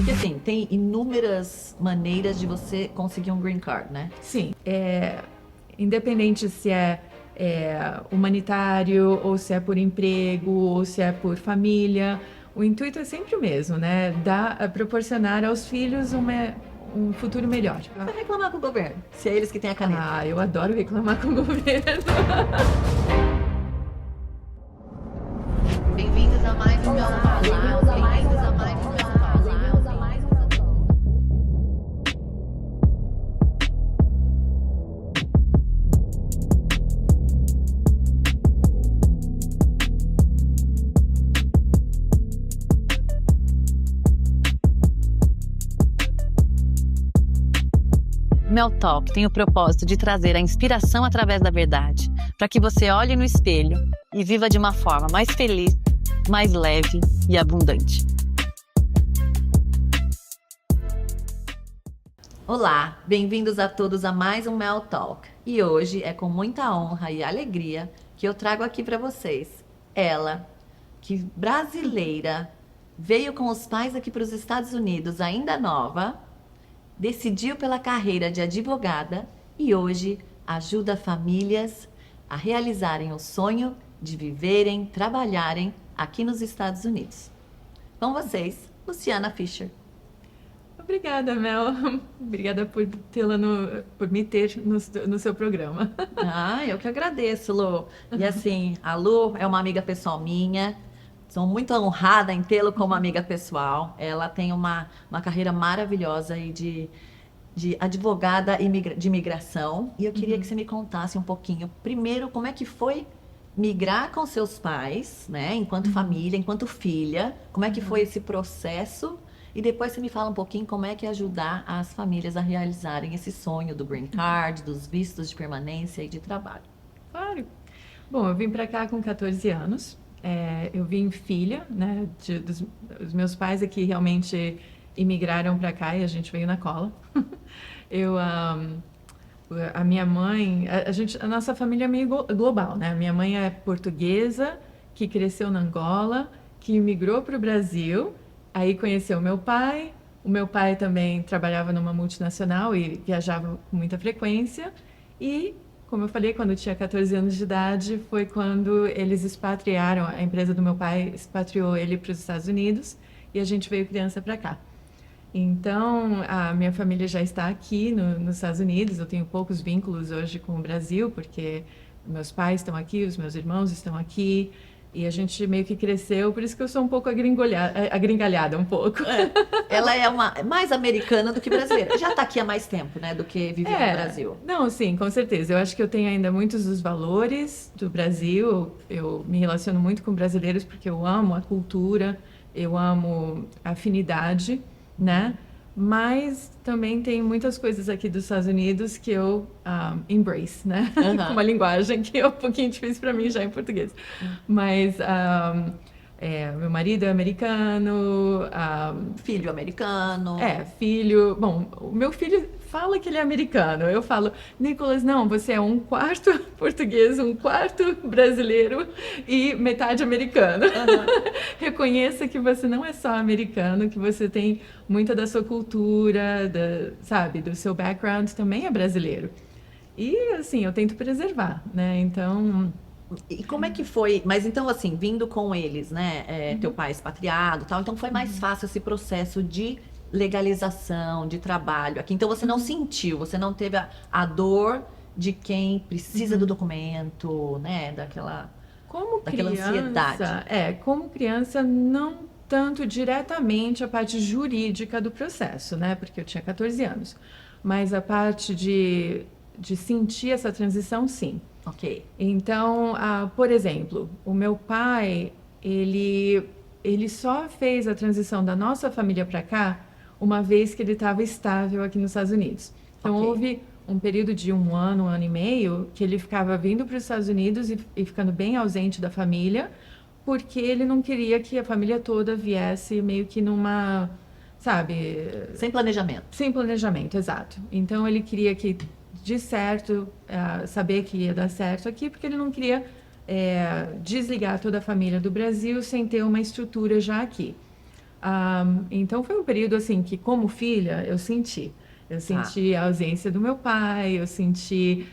Porque assim, tem inúmeras maneiras de você conseguir um green card, né? Sim, independente se humanitário, ou se é por emprego, ou se é por família, o intuito é sempre o mesmo, né? Proporcionar aos filhos um futuro melhor. Vai reclamar com o governo, se é eles que têm a caneta. Ah, eu adoro reclamar com o governo. Bem-vindos a mais um Mel Talk. Bem-vindos a mais um Mel Talk. Mel Talk tem o propósito de trazer a inspiração através da verdade, para que você olhe no espelho e viva de uma forma mais feliz, mais leve e abundante. Olá, bem-vindos a todos a mais um Mel Talk. E hoje é com muita honra e alegria que eu trago aqui para vocês ela, que brasileira, veio com os pais aqui para os Estados Unidos, ainda nova, decidiu pela carreira de advogada e hoje ajuda famílias a realizarem o sonho de viverem, trabalharem aqui nos Estados Unidos. Com vocês, Luciana Fischer. Obrigada, Mel. Obrigada por me ter no seu programa. Ah, eu que agradeço, Lu. E assim, a Lu é uma amiga pessoal minha. Sou muito honrada em tê-la como amiga pessoal. Ela tem uma carreira maravilhosa aí de advogada de imigração. E eu queria que você me contasse um pouquinho, primeiro, como é que foi migrar com seus pais, né? Enquanto família, enquanto filha. Como é que foi esse processo? E depois você me fala um pouquinho como é que é ajudar as famílias a realizarem esse sonho do green card, dos vistos de permanência e de trabalho. Claro. Bom, eu vim para cá com 14 anos. Eu vim filha, né? Os meus pais aqui realmente imigraram para cá e a gente veio na cola. A minha mãe, a nossa família é meio global, né? Minha mãe é portuguesa, que cresceu na Angola, que imigrou para o Brasil, aí conheceu meu pai. O meu pai também trabalhava numa multinacional e viajava com muita frequência. E, como eu falei, quando eu tinha 14 anos de idade, foi quando eles expatriaram, a empresa do meu pai expatriou ele para os Estados Unidos e a gente veio criança para cá. Então, a minha família já está aqui nos Estados Unidos. Eu tenho poucos vínculos hoje com o Brasil, porque meus pais estão aqui, os meus irmãos estão aqui, e a gente meio que cresceu, por isso que eu sou um pouco agringalhada um pouco. Ela é mais americana do que brasileira. Já está aqui há mais tempo, né, do que vivia no Brasil. Não, sim, com certeza. Eu acho que eu tenho ainda muitos dos valores do Brasil. Eu me relaciono muito com brasileiros porque eu amo a cultura, eu amo a afinidade, né? Mas também tem muitas coisas aqui dos Estados Unidos que eu embrace, né? Com uma linguagem que é um pouquinho difícil para mim já em português. Mas meu marido é americano. Filho americano. Filho. Bom, o meu filho fala que ele é americano. Eu falo, Nicolas, não, você é um quarto português, um quarto brasileiro e metade americano. Reconheça que você não é só americano, que você tem muita da sua cultura, sabe, do seu background também é brasileiro. E, assim, eu tento preservar, né? Então... E como é que foi? Mas então, assim, vindo com eles, né? Teu pai expatriado e tal, então foi mais fácil esse processo de legalização, de trabalho aqui. Então você não sentiu, você não teve a dor de quem precisa do documento, né? Daquela ansiedade. Como criança, não tanto diretamente a parte jurídica do processo, né? Porque eu tinha 14 anos. Mas a parte de sentir essa transição, sim. Ok. Então, por exemplo, o meu pai, ele só fez a transição da nossa família para cá uma vez que ele estava estável aqui nos Estados Unidos. Então, houve um período de um ano e meio, que ele ficava vindo para os Estados Unidos e ficando bem ausente da família, porque ele não queria que a família toda viesse meio que numa, sabe... Sem planejamento. Sem planejamento, exato. Então, ele queria que, de certo, saber que ia dar certo aqui, porque ele não queria desligar toda a família do Brasil sem ter uma estrutura já aqui. Então foi um período assim que, como filha, eu senti. Eu Tá. senti a ausência do meu pai, eu senti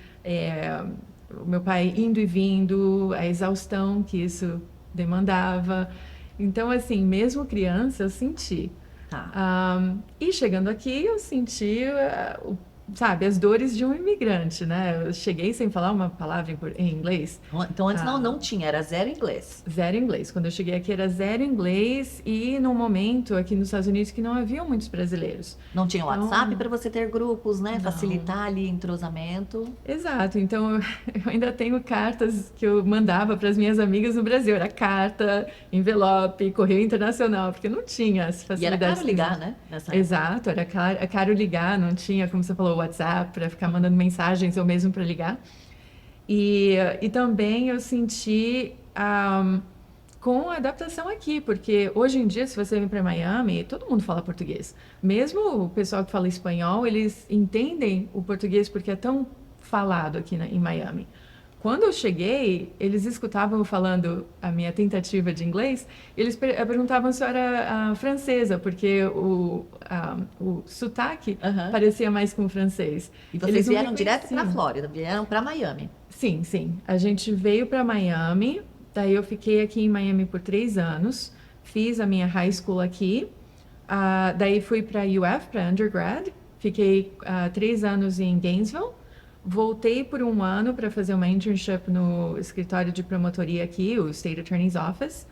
o meu pai indo e vindo, a exaustão que isso demandava. Então, assim, mesmo criança, eu senti. Tá. E chegando aqui, eu senti, sabe, as dores de um imigrante, né? Eu cheguei sem falar uma palavra em inglês. Então antes Ah, não tinha, era zero inglês. Zero inglês. Quando eu cheguei aqui era zero inglês e num momento aqui nos Estados Unidos que não haviam muitos brasileiros. Não tinha WhatsApp Então, para você ter grupos, né? não. Facilitar ali entrosamento. Exato. Então, eu ainda tenho cartas que eu mandava para as minhas amigas no Brasil. Era carta, envelope, correio internacional, porque não tinha as E era facilidades caro que ligar, existe. né? Nessa época. Exato, era caro ligar, não tinha, como você falou, WhatsApp para ficar mandando mensagens ou mesmo para ligar. E também eu senti com a adaptação aqui, porque hoje em dia, se você vem para Miami, todo mundo fala português. Mesmo o pessoal que fala espanhol, eles entendem o português porque é tão falado aqui em Miami. Quando eu cheguei, eles escutavam eu falando a minha tentativa de inglês, eles perguntavam se eu era francesa, porque o sotaque Aham. parecia mais com o francês. E vocês Eles não vieram direto para a reconheciam. Flórida, vieram para Miami. Sim, sim. A gente veio para Miami, daí eu fiquei aqui em Miami por 3 anos, fiz a minha high school aqui, daí fui para UF, para undergrad, fiquei 3 anos em Gainesville, voltei por um ano para fazer uma internship no escritório de promotoria aqui, o State Attorney's Office,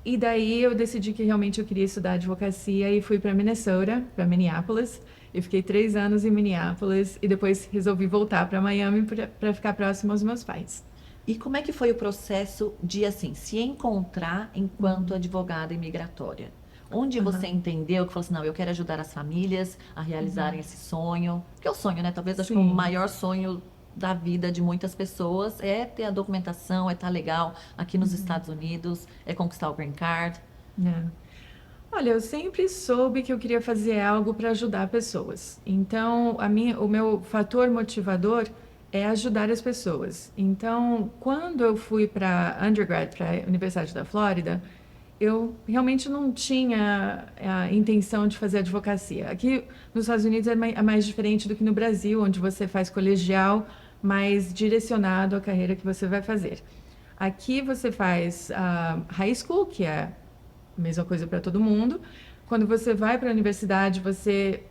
e daí eu decidi que realmente eu queria estudar advocacia e fui para Minnesota, para Minneapolis. Eu fiquei 3 anos em Minneapolis e depois resolvi voltar para Miami para ficar próximo aos meus pais. E como é que foi o processo de, assim, se encontrar enquanto advogada imigratória? Onde você Aham. entendeu que falou assim, não, eu quero ajudar as famílias a realizarem esse sonho? Porque é o sonho, né? Talvez acho que o Sim. maior sonho da vida de muitas pessoas é ter a documentação, é estar legal aqui nos Estados Unidos, é conquistar o green card. É. Olha, eu sempre soube que eu queria fazer algo para ajudar pessoas. Então, o meu fator motivador é ajudar as pessoas. Então, quando eu fui para undergrad, para a Universidade da Flórida, eu realmente não tinha a intenção de fazer advocacia. Aqui nos Estados Unidos é mais diferente do que no Brasil, onde você faz colegial, mais direcionado à carreira que você vai fazer. Aqui você faz high school, que é a mesma coisa para todo mundo. Quando você vai para a universidade, você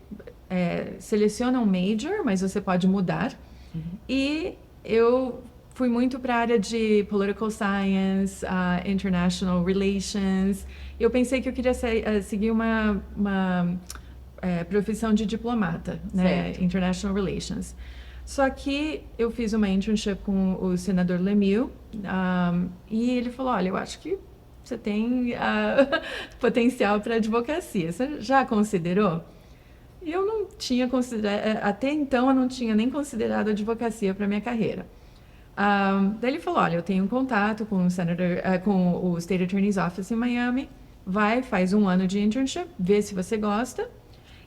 seleciona um major, mas você pode mudar. Uhum. E eu fui muito para a área de political science, international relations. Eu pensei que eu queria seguir uma profissão de diplomata, né? Certo. International relations. Só que eu fiz uma internship com o senador Lemieux, e ele falou: olha, eu acho que você tem potencial para advocacia. Você já considerou? E eu não tinha considerado, até então eu não tinha nem considerado a advocacia para minha carreira. Daí ele falou, olha, eu tenho um contato com com o State Attorney's Office em Miami, vai, faz um ano de internship, vê se você gosta,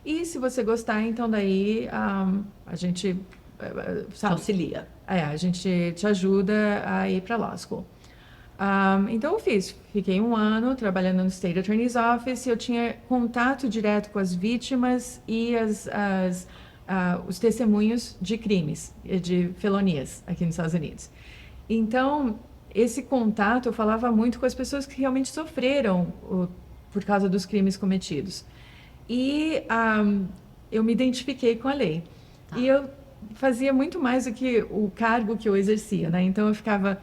e se você gostar, então daí a gente, Te sabe, auxilia. a gente te ajuda a ir para law school. Então eu fiquei um ano trabalhando no State Attorney's Office, eu tinha contato direto com as vítimas e os testemunhos de crimes, de felonias aqui nos Estados Unidos. Então, esse contato eu falava muito com as pessoas que realmente sofreram por causa dos crimes cometidos. E eu me identifiquei com a lei. E Tá. eu fazia muito mais do que o cargo que eu exercia, né? Então eu ficava,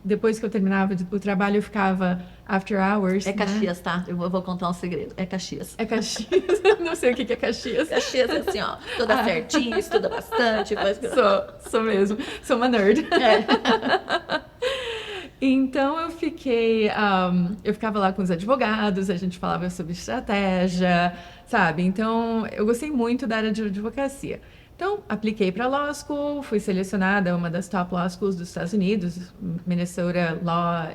depois que eu terminava o trabalho, eu ficava after hours, É né? Caxias, tá? Eu vou contar um segredo. É Caxias. É Caxias, não sei o que é Caxias. Caxias é assim, ó, toda certinho, estuda bastante, faz... Sou mesmo, sou uma nerd. É. Então eu ficava lá com os advogados, a gente falava sobre estratégia, sabe? Então eu gostei muito da área de advocacia. Então apliquei para Law School, fui selecionada uma das top law schools dos Estados Unidos, Minnesota Law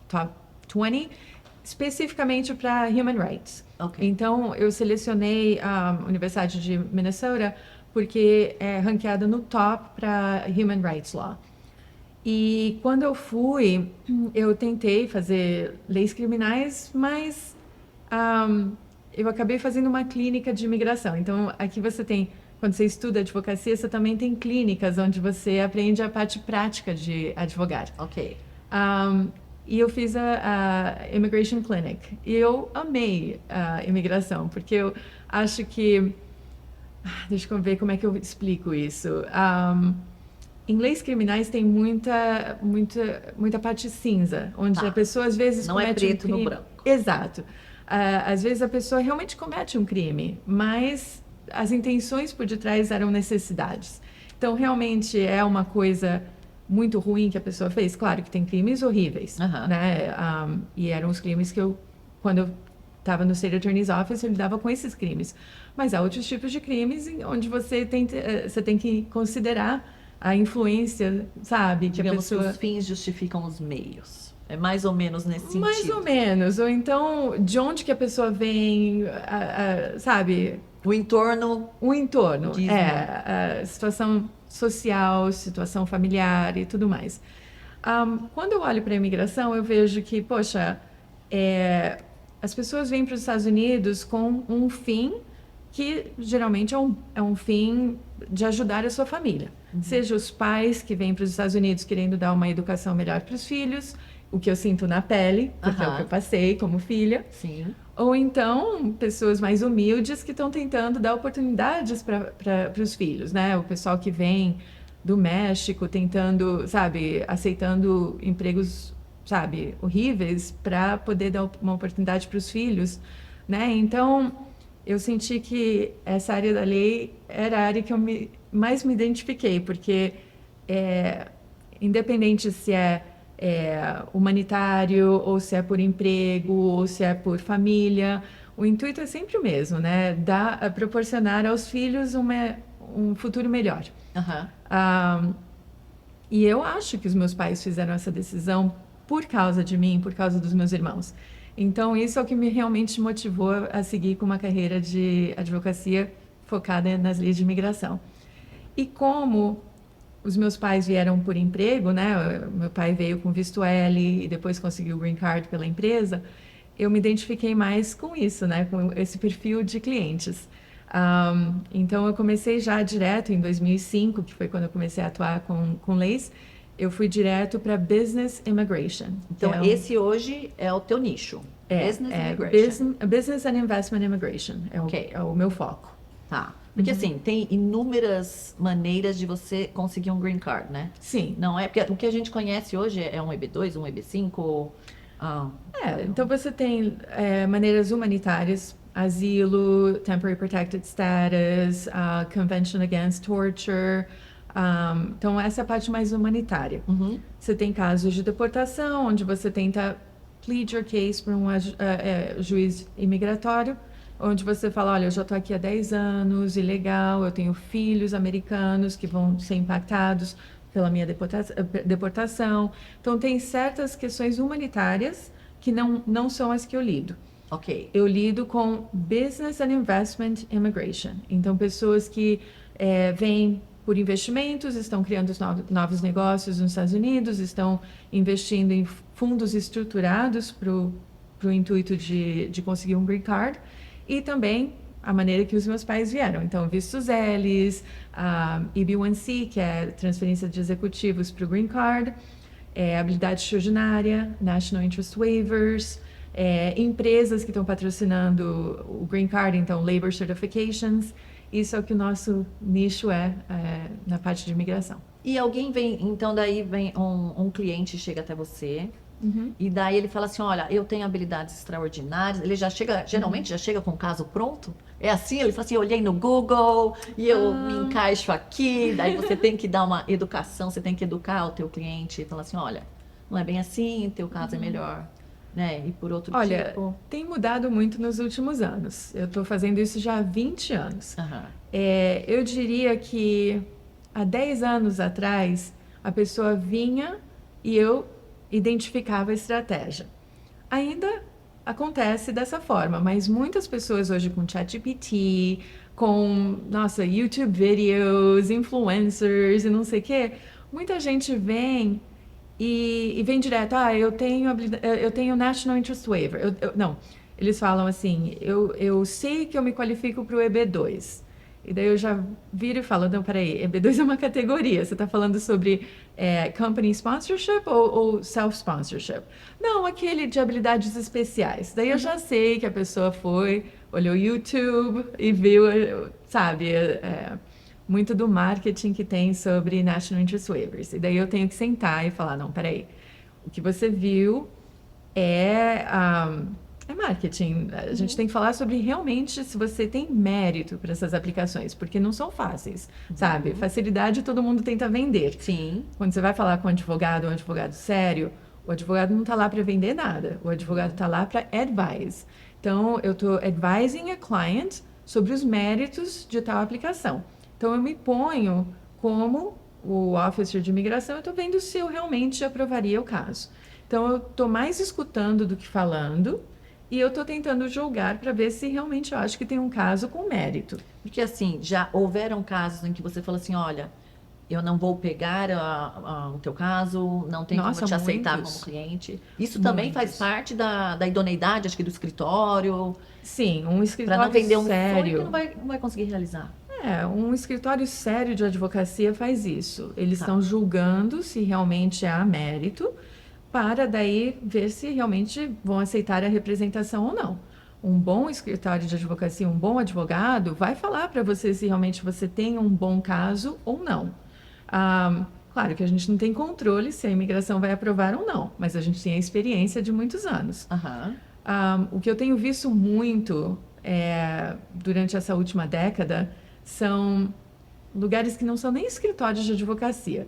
Top 20, especificamente para Human Rights. Ok. Então eu selecionei a Universidade de Minnesota porque é ranqueada no top para Human Rights Law. E quando eu fui, eu tentei fazer leis criminais, mas eu acabei fazendo uma clínica de imigração. Então, aqui você tem, quando você estuda advocacia, você também tem clínicas onde você aprende a parte prática de advogar. Ok. E eu fiz a Immigration Clinic. E eu amei a imigração, porque eu acho que... Deixa eu ver como é que eu explico isso. Em leis criminais tem muita parte cinza, onde Tá. a pessoa às vezes Não é comete preto um no crime. branco. Exato. Às vezes a pessoa realmente comete um crime, mas as intenções por detrás eram necessidades. Então, realmente é uma coisa muito ruim que a pessoa fez. Claro que tem crimes horríveis, Aham. né? E eram os crimes que quando eu estava no State Attorney's Office, eu lidava com esses crimes. Mas há outros tipos de crimes onde você tem que considerar a influência, sabe? Que Digamos a que pessoa... os fins justificam os meios. É mais ou menos nesse sentido. Mais ou menos. Ou então, de onde que a pessoa vem, sabe? O entorno O entorno. diz A situação social, situação familiar e tudo mais. Quando eu olho para a imigração, eu vejo que, poxa, as pessoas vêm para os Estados Unidos com um fim que geralmente é um fim de ajudar a sua família. Seja os pais que vêm para os Estados Unidos querendo dar uma educação melhor para os filhos, o que eu sinto na pele, porque é o que eu passei como filha. Sim. Ou então, pessoas mais humildes que estão tentando dar oportunidades para os filhos, né? O pessoal que vem do México tentando, sabe, aceitando empregos, sabe, horríveis para poder dar uma oportunidade para os filhos, né? Então, eu senti que essa área da lei era a área que eu mais me identifiquei, porque independente se é humanitário, ou se é por emprego, ou se é por família, o intuito é sempre o mesmo, né? Proporcionar aos filhos um futuro melhor. Aham. E eu acho que os meus pais fizeram essa decisão por causa de mim, por causa dos meus irmãos. Então, isso é o que me realmente motivou a seguir com uma carreira de advocacia focada nas leis de imigração. E como os meus pais vieram por emprego, né? Meu pai veio com visto L e depois conseguiu o green card pela empresa. Eu me identifiquei mais com isso, né? Com esse perfil de clientes. Então, eu comecei já direto em 2005, que foi quando eu comecei a atuar com leis. Eu fui direto para Business Immigration. Então, esse hoje é o teu nicho. Business Immigration. Business and Investment Immigration é o meu foco. Tá. Porque assim, tem inúmeras maneiras de você conseguir um green card, né? Sim. Não é? Porque o que a gente conhece hoje é um EB2, um EB5. Então você tem maneiras humanitárias, asilo, Temporary Protected Status, Convention Against Torture. Então essa é a parte mais humanitária. Você tem casos de deportação, onde você tenta plead your case para um juiz imigratório, onde você fala, olha, eu já estou aqui há 10 anos, ilegal, eu tenho filhos americanos que vão ser impactados pela minha deportação. Então, tem certas questões humanitárias que não são as que eu lido. Ok. Eu lido com Business and Investment Immigration. Então, pessoas que vêm por investimentos, estão criando novos negócios nos Estados Unidos, estão investindo em fundos estruturados para o intuito de conseguir um green card. E também a maneira que os meus pais vieram. Então, vistos Ls, EB1C, que é transferência de executivos para o Green Card, habilidade extraordinária, National Interest Waivers, empresas que estão patrocinando o Green Card, então, Labor Certifications. Isso é o que o nosso nicho na parte de imigração. E alguém vem, então daí vem um cliente chega até você... E daí ele fala assim, olha, eu tenho habilidades extraordinárias. Ele já chega, geralmente já chega com o caso pronto. É assim, ele fala assim, eu olhei no Google e eu me encaixo aqui. Daí você tem que dar uma educação, você tem que educar o teu cliente e falar assim, olha, não é bem assim, teu caso é melhor, né? E por outro tipo... tem mudado muito nos últimos anos. Eu estou fazendo isso já há 20 anos. Eu diria que há 10 anos atrás, a pessoa vinha e eu identificava a estratégia. Ainda acontece dessa forma, mas muitas pessoas hoje com ChatGPT, com, YouTube videos, influencers e não sei o quê, muita gente vem e vem direto, eu tenho National Interest Waiver. eles falam assim, eu sei que eu me qualifico para o EB2. E daí eu já viro e falo, não, peraí, EB2 é uma categoria, você está falando sobre company sponsorship ou self-sponsorship? Não, aquele de habilidades especiais. Daí eu já sei que a pessoa foi, olhou YouTube e viu, sabe, muito do marketing que tem sobre National Interest Waivers. E daí eu tenho que sentar e falar, não, peraí, o que você viu é, é marketing. A gente tem que falar sobre realmente se você tem mérito para essas aplicações, porque não são fáceis, sabe? Facilidade todo mundo tenta vender. Sim. Quando você vai falar com um advogado sério, o advogado não está lá para vender nada, o advogado está lá para advise. Então, eu estou advising a client sobre os méritos de tal aplicação. Então, eu me ponho como o officer de imigração, eu estou vendo se eu realmente aprovaria o caso. Então, eu estou mais escutando do que falando e eu estou tentando julgar para ver se realmente eu acho que tem um caso com mérito. Porque assim, já houveram casos em que você falou assim, olha, eu não vou pegar o teu caso, não tem Nossa, como te aceitar muitos. como cliente. Isso também faz Muitos. parte da idoneidade, acho que do escritório, Sim, um para não escritório vender um sonho sério. que não vai conseguir realizar. Um escritório sério de advocacia faz isso. Eles Tá. estão julgando se realmente há mérito, para daí ver se realmente vão aceitar a representação ou não. Um bom escritório de advocacia, um bom advogado, vai falar para você se realmente você tem um bom caso ou não. Claro que a gente não tem controle se a imigração vai aprovar ou não, mas a gente tem a experiência de muitos anos. Aham. O que eu tenho visto muito durante essa última década são lugares que não são nem escritórios de advocacia.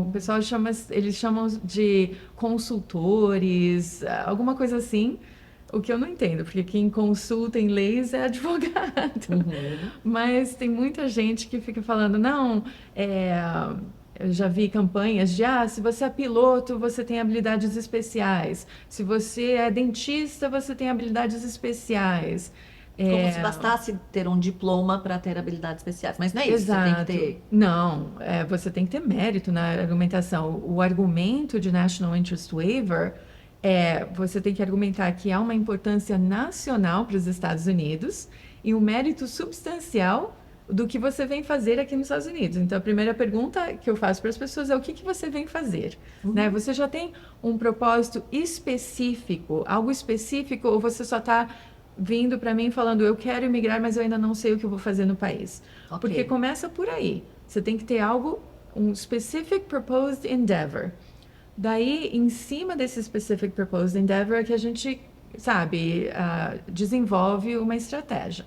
O pessoal chama, eles chamam de consultores, alguma coisa assim. O que eu não entendo, porque quem consulta em leis é advogado. Mas tem muita gente que fica falando, não, eu já vi campanhas de, se você é piloto, você tem habilidades especiais. Se você é dentista, você tem habilidades especiais. Como se bastasse ter um diploma para ter habilidades especiais. Mas não é isso, Exato. você tem que ter. Não, você tem que ter mérito na argumentação. O argumento de National Interest Waiver você tem que argumentar que há uma importância nacional para os Estados Unidos e um mérito substancial do que você vem fazer aqui nos Estados Unidos. Então, a primeira pergunta que eu faço para as pessoas é o que você vem fazer? Né? Você já tem um propósito específico, algo específico, ou você só está vindo para mim falando, eu quero imigrar, mas eu ainda não sei o que eu vou fazer no país. Ok. Porque começa por aí. Você tem que ter algo, um specific proposed endeavor. Daí, em cima desse specific proposed endeavor, é que a gente, sabe, desenvolve uma estratégia.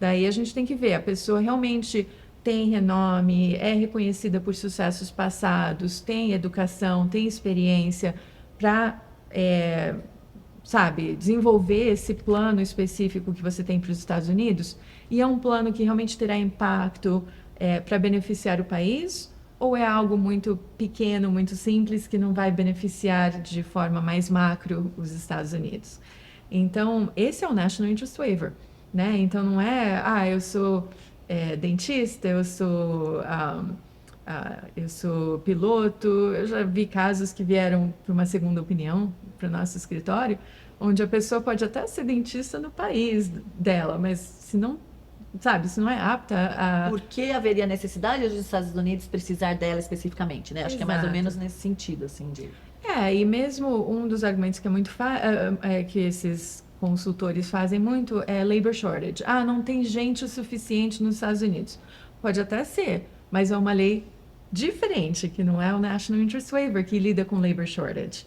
Daí a gente tem que ver, a pessoa realmente tem renome, é reconhecida por sucessos passados, tem educação, tem experiência para sabe, desenvolver esse plano específico que você tem para os Estados Unidos, e é um plano que realmente terá impacto para beneficiar o país, ou é algo muito pequeno, muito simples, que não vai beneficiar de forma mais macro os Estados Unidos? Então, esse é o National Interest Waiver, né? Então, não é, eu sou dentista, eu sou piloto. Eu já vi casos que vieram para uma segunda opinião para o nosso escritório, onde a pessoa pode até ser dentista no país dela, mas se não, sabe, se não é apta a... Por que haveria necessidade dos Estados Unidos precisar dela especificamente, né? Acho que é mais ou Exato. menos nesse sentido, assim, de... E mesmo um dos argumentos que é muito que esses consultores fazem muito é labor shortage. Não tem gente o suficiente nos Estados Unidos. Pode até ser, mas é uma lei diferente, que não é o National Interest Waiver, que lida com labor shortage.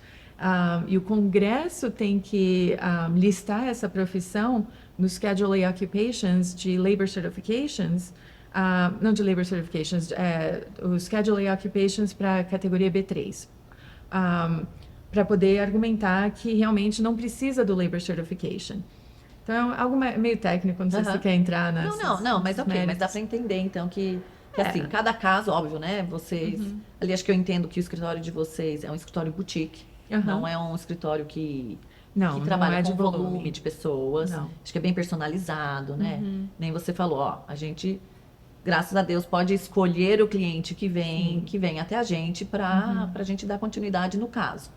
E o Congresso tem que listar essa profissão no Schedule A Occupations de Labor Certifications, não de Labor Certifications, o Schedule A Occupations para a categoria B3, para poder argumentar que realmente não precisa do Labor Certification. Então, é algo meio técnico, não sei se você quer entrar nessas... Não, mas ok, méritos. mas dá para entender, então, que assim, cada caso, óbvio, né? Vocês... Ali, acho que eu entendo que o escritório de vocês é um escritório boutique, não é um escritório que trabalha é com de volume de pessoas. Não. Acho que é bem personalizado, né? Nem você falou, a gente, graças a Deus, pode escolher o cliente que vem até a gente para a gente dar continuidade no caso.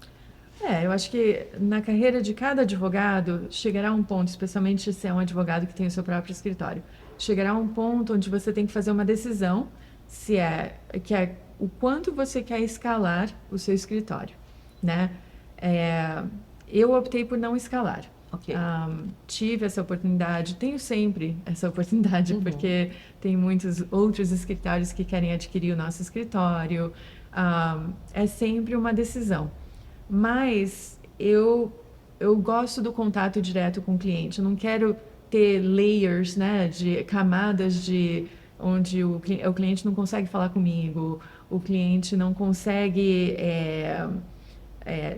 Eu acho que na carreira de cada advogado chegará um ponto, especialmente se é um advogado que tem o seu próprio escritório, chegará um ponto onde você tem que fazer uma decisão se é que é o quanto você quer escalar o seu escritório, né? É, eu optei por não escalar. Ok. Tive essa oportunidade, tenho sempre essa oportunidade, porque tem muitos outros escritórios que querem adquirir o nosso escritório. É sempre uma decisão. Mas eu gosto do contato direto com o cliente. Eu não quero ter layers, né, de camadas de onde o cliente não consegue falar comigo, o cliente não consegue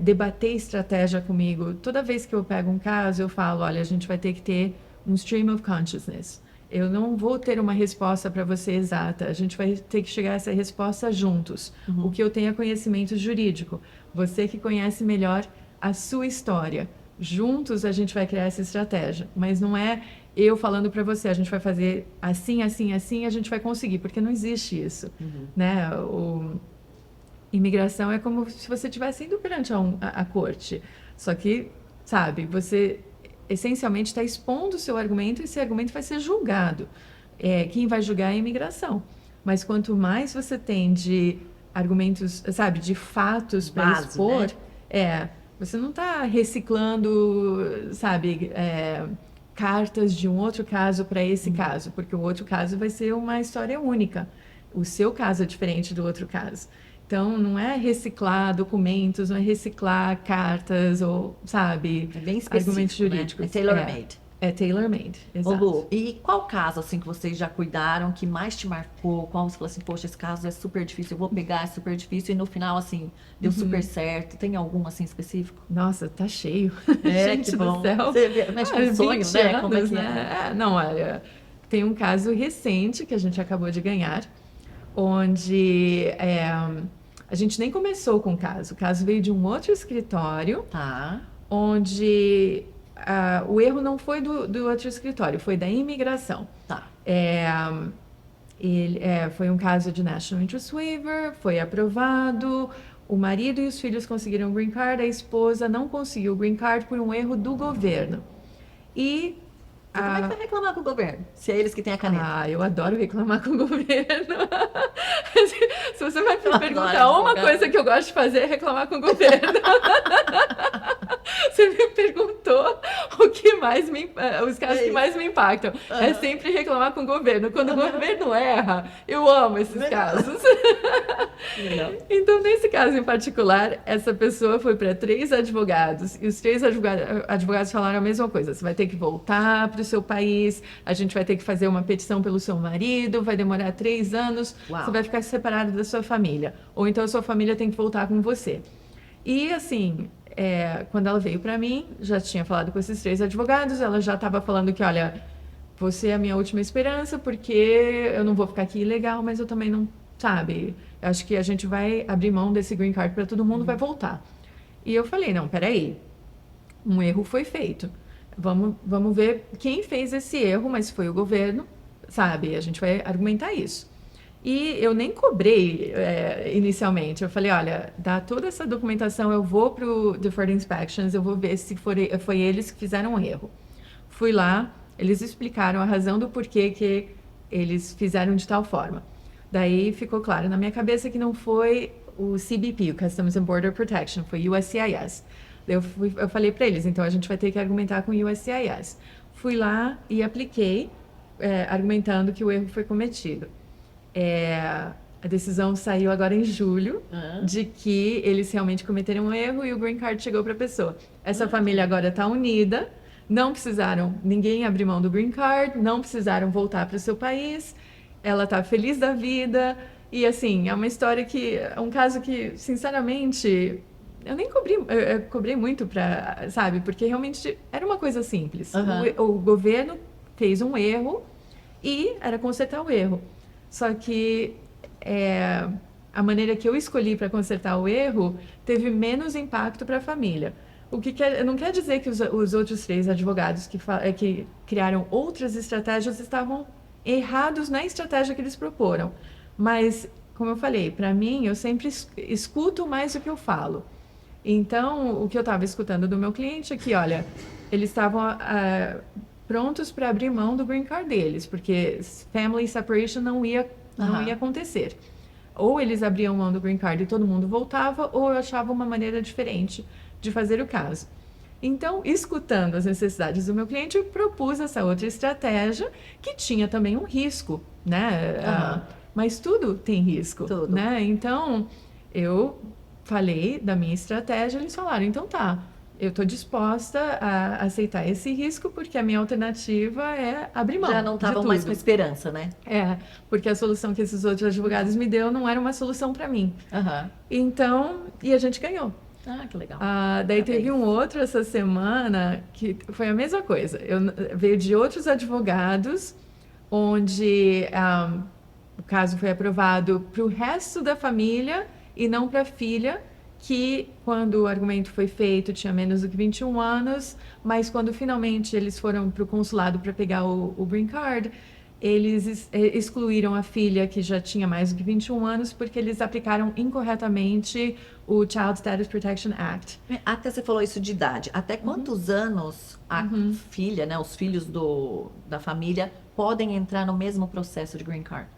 debater estratégia comigo. Toda vez que eu pego um caso, eu falo, olha, a gente vai ter que ter um stream of consciousness. Eu não vou ter uma resposta para você exata. A gente vai ter que chegar a essa resposta juntos. O que eu tenho é conhecimento jurídico. Você que conhece melhor a sua história. Juntos a gente vai criar essa estratégia. Mas não é eu falando para você, a gente vai fazer assim, assim, assim, a gente vai conseguir, porque não existe isso, né? Imigração é como se você estivesse indo perante a corte. Só que, sabe, você essencialmente está expondo o seu argumento e esse argumento vai ser julgado. Quem vai julgar é a imigração. Mas quanto mais você tem de argumentos, sabe, de fatos para Base, expor, né? você não está reciclando, sabe, cartas de um outro caso para esse caso, porque o outro caso vai ser uma história única. O seu caso é diferente do outro caso. Então, não é reciclar documentos, não é reciclar cartas ou, sabe, É bem argumentos específico, né? jurídicos. É tailor-made. É tailor-made, Ô, exato. Lu, e qual caso, assim, que vocês já cuidaram, que mais te marcou? Qual você falou assim, poxa, esse caso é super difícil, eu vou pegar, é super difícil, e no final, assim, deu super certo. Tem algum, assim, específico? Nossa, tá cheio. É, Gente que do bom. céu. Você mexe com sonho, 20 né? Como é anos, que é? né? Não, olha, tem um caso recente que a gente acabou de ganhar, onde a gente nem começou com o caso. O caso veio de um outro escritório, Tá. onde o erro não foi do outro escritório, foi da imigração. Tá. Foi um caso de National Interest Waiver, foi aprovado, o marido e os filhos conseguiram o Green Card, a esposa não conseguiu o Green Card por um erro do governo. E E como é que vai reclamar com o governo? Se é eles que têm a caneta. eu adoro reclamar com o governo. Se você vai Eu me adoro perguntar uma advogado. coisa que eu gosto de fazer é reclamar com o governo. Você me perguntou o que mais os casos que mais me impactam. É sempre reclamar com o governo. Quando o governo erra, eu amo esses casos. Legal. Então, nesse caso em particular, essa pessoa foi para 3 advogados e os 3 advogados falaram a mesma coisa. Você vai ter que voltar para o seu país, a gente vai ter que fazer uma petição pelo seu marido, vai demorar 3 anos, Uau. você vai ficar separado da sua família. Ou então a sua família tem que voltar com você. E assim, quando ela veio para mim, já tinha falado com esses 3 advogados, ela já estava falando que, olha, você é a minha última esperança, porque eu não vou ficar aqui ilegal, mas eu também não, sabe, eu acho que a gente vai abrir mão desse green card para todo mundo, vai voltar. E eu falei, não, peraí, um erro foi feito. Vamos ver quem fez esse erro, mas foi o governo, sabe? A gente vai argumentar isso. E eu nem cobrei inicialmente. Eu falei, olha, dá toda essa documentação, eu vou para o Deferred Inspections, eu vou ver se foi eles que fizeram um erro. Fui lá, eles explicaram a razão do porquê que eles fizeram de tal forma. Daí ficou claro na minha cabeça que não foi o CBP, o Customs and Border Protection, foi o USCIS. Eu falei para eles, então a gente vai ter que argumentar com o USCIS. Fui lá e apliquei, argumentando que o erro foi cometido. A decisão saiu agora em julho, de que eles realmente cometeram um erro e o green card chegou para a pessoa. Essa família agora está unida, não precisaram ninguém abrir mão do green card, não precisaram voltar para o seu país, ela está feliz da vida. E assim, é uma história que, é um caso que, sinceramente, eu nem cobrei muito para, sabe, porque realmente era uma coisa simples. O governo fez um erro e era consertar o erro. Só que a maneira que eu escolhi para consertar o erro teve menos impacto para a família. O que não quer dizer que os outros 3 advogados que criaram outras estratégias estavam errados na estratégia que eles proporam. Mas, como eu falei, para mim, eu sempre escuto mais do que eu falo. Então, o que eu estava escutando do meu cliente é que, olha, eles estavam prontos para abrir mão do green card deles, porque family separation não ia acontecer. Ou eles abriam mão do green card e todo mundo voltava, ou eu achava uma maneira diferente de fazer o caso. Então, escutando as necessidades do meu cliente, eu propus essa outra estratégia que tinha também um risco, né? Mas tudo tem risco, Tudo. né? Então, eu falei da minha estratégia, eles falaram, então tá, eu estou disposta a aceitar esse risco porque a minha alternativa é abrir mão Já não de estavam mais com tudo. esperança, né? Porque a solução que esses outros advogados me deu não era uma solução para mim. Aham. Então, e a gente ganhou. Ah, que legal. Daí Parabéns. teve um outro essa semana que foi a mesma coisa. Veio de outros advogados, onde o caso foi aprovado para o resto da família e não para a filha, que quando o argumento foi feito tinha menos do que 21 anos, mas quando finalmente eles foram para o consulado para pegar o green card, eles excluíram a filha, que já tinha mais do que 21 anos, porque eles aplicaram incorretamente o Child Status Protection Act. Até você falou isso de idade. Até quantos anos a filha, né, os filhos da família podem entrar no mesmo processo de green card?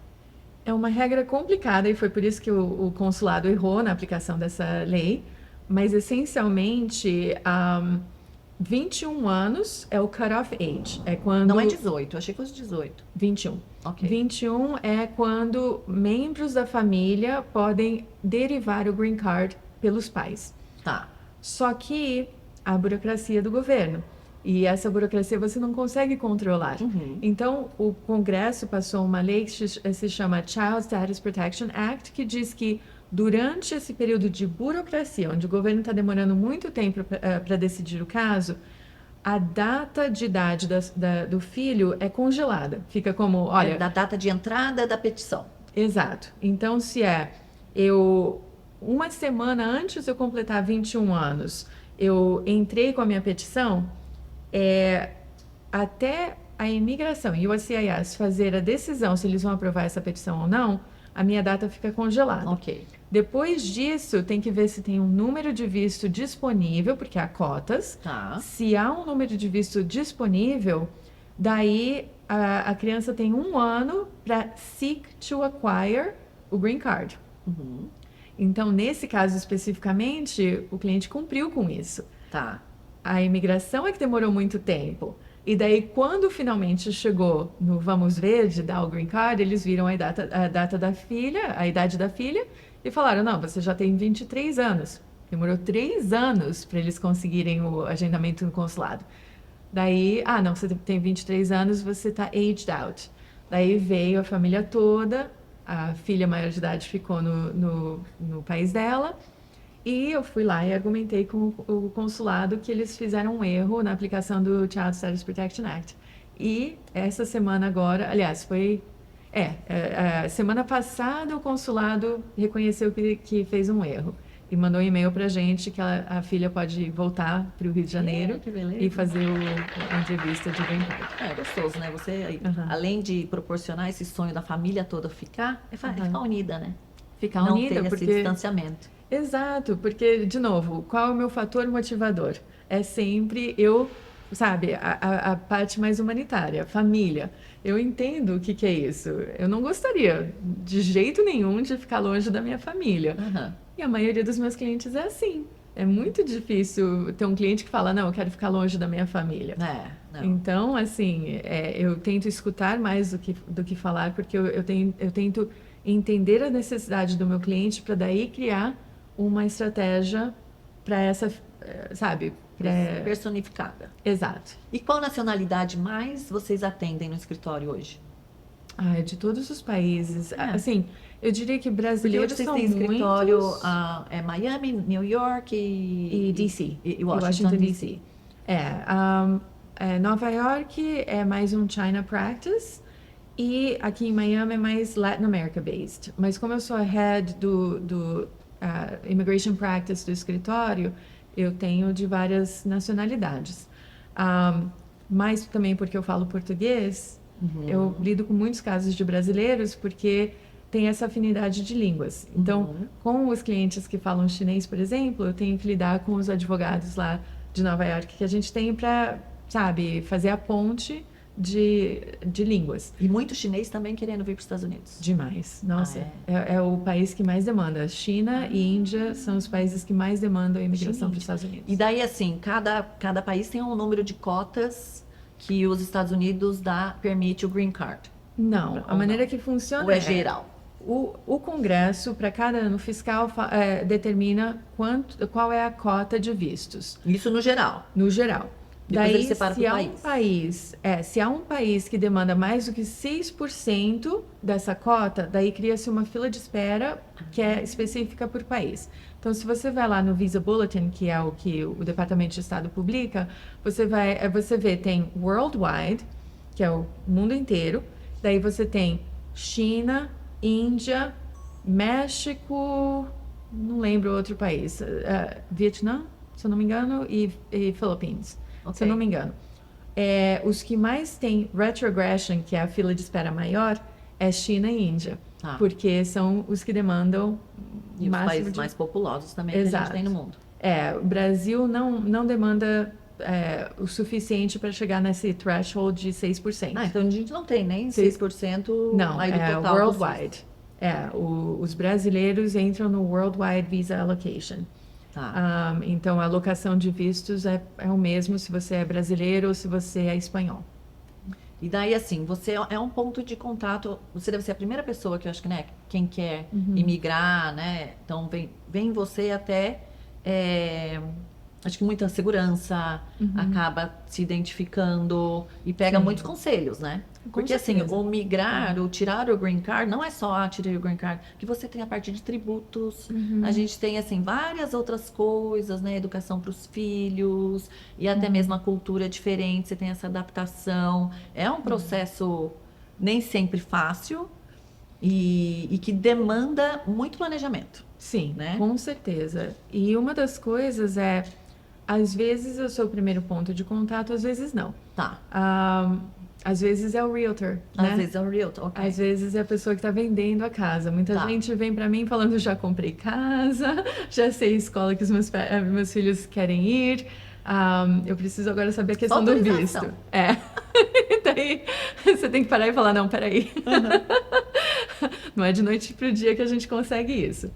É uma regra complicada e foi por isso que o consulado errou na aplicação dessa lei, mas essencialmente 21 anos é o cut-off age. É quando... Não é 18, eu achei que fosse 18. 21. Ok. 21 é quando membros da família podem derivar o green card pelos pais. Tá. Só que a burocracia do governo. E essa burocracia você não consegue controlar. Então, o Congresso passou uma lei que se chama Child Status Protection Act, que diz que durante esse período de burocracia, onde o governo está demorando muito tempo para decidir o caso, a data de idade do filho é congelada. Fica como, olha... É da data de entrada da petição. Exato. Então, se uma semana antes de eu completar 21 anos, eu entrei com a minha petição, até a imigração e o USCIS fazer a decisão se eles vão aprovar essa petição ou não, a minha data fica congelada. Ok. Depois disso, tem que ver se tem um número de visto disponível, porque há cotas. Tá. Se há um número de visto disponível, daí a criança tem 1 ano para seek to acquire o green card. Então, nesse caso especificamente, o cliente cumpriu com isso. Tá. A imigração é que demorou muito tempo. E daí, quando finalmente chegou no vamos ver de dar o green card, eles viram a data da filha, a idade da filha, e falaram, não, você já tem 23 anos. Demorou 3 anos para eles conseguirem o agendamento no consulado. Daí, não, você tem 23 anos, você está aged out. Daí veio a família toda, a filha maior de idade ficou no país dela, e eu fui lá e argumentei com o consulado que eles fizeram um erro na aplicação do Child Status Protection Act. E essa semana agora, aliás, semana passada o consulado reconheceu que fez um erro. E mandou um e-mail pra gente que a filha pode voltar para o Rio de Janeiro Que beleza. e fazer a entrevista de green card. É gostoso, né? Você, além de proporcionar esse sonho da família toda ficar, ficar unida, né? Ficar Não unida, ter porque... esse distanciamento. Exato, porque, de novo, qual é o meu fator motivador? É sempre sabe, a parte mais humanitária, família. Eu entendo o que é isso. Eu não gostaria, de jeito nenhum, de ficar longe da minha família. E a maioria dos meus clientes é assim. É muito difícil ter um cliente que fala, não, eu quero ficar longe da minha família. Não. Então, assim, eu tento escutar mais do que falar, porque eu tento entender a necessidade do meu cliente para daí criar uma estratégia para essa, sabe? Personificada. Exato. E qual nacionalidade mais vocês atendem no escritório hoje? De todos os países. Assim, eu diria que brasileiros vocês são têm escritório muitos... Miami, New York e DC. E Washington, DC. Nova York é mais um China Practice e aqui em Miami é mais Latin America based. Mas como eu sou a head do Immigration Practice do escritório, eu tenho de várias nacionalidades. Mas também porque eu falo português, eu lido com muitos casos de brasileiros, porque tem essa afinidade de línguas. Então, com os clientes que falam chinês, por exemplo, eu tenho que lidar com os advogados lá de Nova York que a gente tem para, sabe, fazer a ponte de línguas. E muito chinês também querendo vir para os Estados Unidos. Demais. Nossa, Ah, é o país que mais demanda. China e Índia são os países que mais demandam a imigração para os Estados Unidos. E daí, assim, cada país tem um número de cotas que os Estados Unidos permite o green card. Não, a maneira que funciona Ou é geral? O Congresso, para cada ano fiscal, determina qual é a cota de vistos, Isso no geral. no geral. Depois ele Daí, separa se por há país. se há um país que demanda mais do que 6% dessa cota, daí cria-se uma fila de espera que é específica por país. Então, se você vai lá no Visa Bulletin, que é o que o Departamento de Estado publica, você vê, tem Worldwide, que é o mundo inteiro, daí você tem China, Índia, México, não lembro outro país, Vietnã, se eu não me engano, e Philippines, se eu não me engano. Os que mais têm retrogression, que é a fila de espera maior, é China e Índia, porque são os que demandam E os países mais populosos também que a gente tem no mundo. O Brasil não demanda o suficiente para chegar nesse threshold de 6%. Então a gente não tem nem 6% Não, aí do total. worldwide. Os brasileiros entram no Worldwide Visa Allocation. Então, a alocação de vistos é o mesmo se você é brasileiro ou se você é espanhol. E daí, assim, você é um ponto de contato, você deve ser a primeira pessoa que eu acho que, né, quem quer imigrar, né, então vem você até, acho que muita segurança, acaba se identificando e pega muitos conselhos, né? Porque assim, o migrar, o tirar o green card, não é só tirar o green card, que você tem a parte de tributos, a gente tem assim várias outras coisas, né? Educação para os filhos e até mesmo a cultura diferente, você tem essa adaptação. É um processo nem sempre fácil e que demanda muito planejamento. Sim, né? Com certeza. E uma das coisas às vezes eu sou o primeiro ponto de contato, às vezes não. Às vezes é o realtor, né? Às vezes é o realtor, ok. Às vezes é a pessoa que está vendendo a casa. Muita gente vem para mim falando, já comprei casa, já sei a escola que os meus filhos querem ir. Eu preciso agora saber a questão do visto. Daí você tem que parar e falar, não, peraí. Não é de noite para o dia que a gente consegue isso.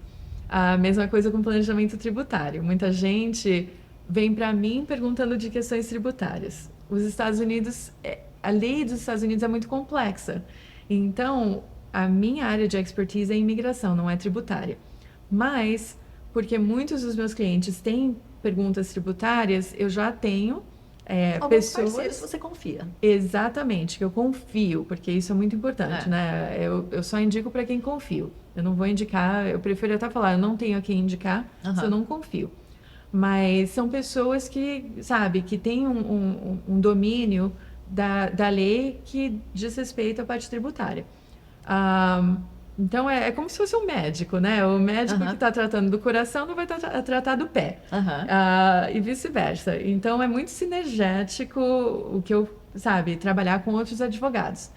A mesma coisa com planejamento tributário. Muita gente vem para mim perguntando de questões tributárias. Os Estados Unidos, a lei dos Estados Unidos é muito complexa. Então, a minha área de expertise é imigração, não é tributária. Mas, porque muitos dos meus clientes têm perguntas tributárias, eu já tenho pessoas... parceiros você confia. Exatamente, que eu confio, porque isso é muito importante, né? Eu só indico para quem confio. Eu não vou indicar, eu prefiro até falar, eu não tenho a quem indicar se eu não confio. Mas são pessoas que, sabe, que têm um domínio da lei que diz respeito à parte tributária. Então, é como se fosse um médico, né? O médico que está tratando do coração não vai tratar do pé. E vice-versa. Então, é muito sinergético o que eu, sabe, trabalhar com outros advogados.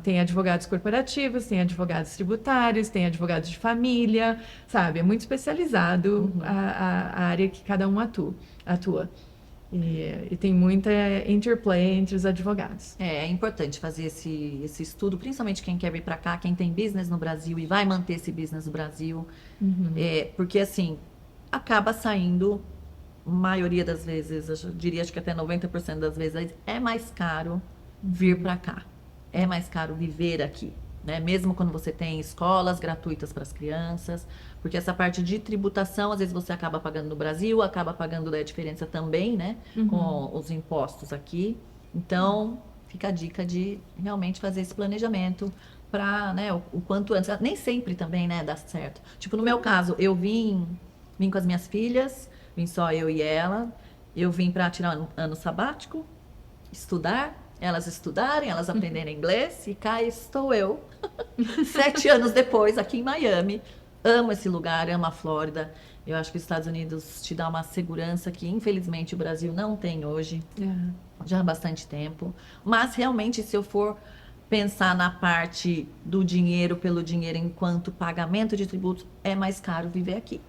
Tem advogados corporativos, tem advogados tributários, tem advogados de família, sabe? É muito especializado a área que cada um atua. E tem muita interplay entre os advogados. É importante fazer esse estudo, principalmente quem quer vir para cá, quem tem business no Brasil e vai manter esse business no Brasil. Porque, assim, acaba saindo, maioria das vezes, eu diria acho que até 90% das vezes, é mais caro vir para cá. É mais caro viver aqui, né? Mesmo quando você tem escolas gratuitas para as crianças, porque essa parte de tributação, às vezes você acaba pagando no Brasil, acaba pagando a diferença também, né? Com os impostos aqui. Então, fica a dica de realmente fazer esse planejamento para, né, o quanto antes. Nem sempre também, né, dá certo. Tipo, no meu caso, eu vim com as minhas filhas, vim só eu e ela. Eu vim para tirar um ano sabático, estudar. Elas estudarem, elas aprenderem inglês, e cá estou eu, 7 anos depois, aqui em Miami. Amo esse lugar, amo a Flórida. Eu acho que os Estados Unidos te dá uma segurança que, infelizmente, o Brasil não tem hoje, já há bastante tempo. Mas, realmente, se eu for pensar na parte do dinheiro pelo dinheiro enquanto pagamento de tributos, é mais caro viver aqui.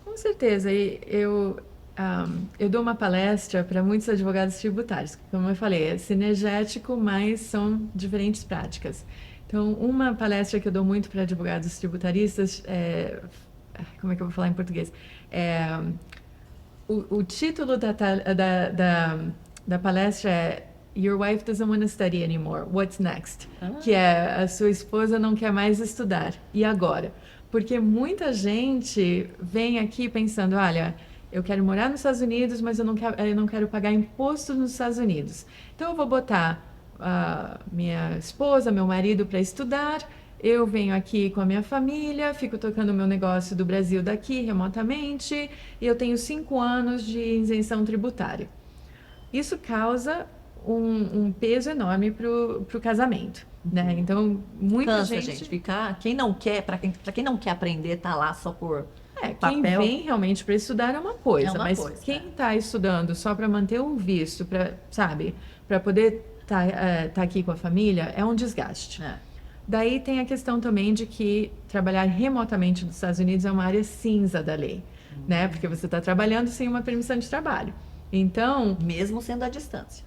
Com certeza. Eu dou uma palestra para muitos advogados tributários. Como eu falei, é sinergético, mas são diferentes práticas. Então, uma palestra que eu dou muito para advogados tributaristas como é que eu vou falar em português? O título da palestra é Your Wife Doesn't Want to Study Anymore. What's next? Que é a sua esposa não quer mais estudar. E agora? Porque muita gente vem aqui pensando, olha, eu quero morar nos Estados Unidos, mas eu não quero pagar imposto nos Estados Unidos. Então eu vou botar minha esposa, meu marido para estudar. Eu venho aqui com a minha família, fico tocando o meu negócio do Brasil daqui remotamente, e eu tenho 5 anos de isenção tributária. Isso causa um peso enorme para o casamento, né? Então, muita Cansa, gente, ficar. Quem não quer, para quem não quer aprender, tá lá só por quem papel. vem realmente para estudar é uma coisa, É uma mas coisa, quem está estudando só para manter um visto, para poder tá aqui com a família, é um desgaste. Daí tem a questão também de que trabalhar remotamente nos Estados Unidos é uma área cinza da lei, né? Porque você está trabalhando sem uma permissão de trabalho. Então, Mesmo sendo à distância.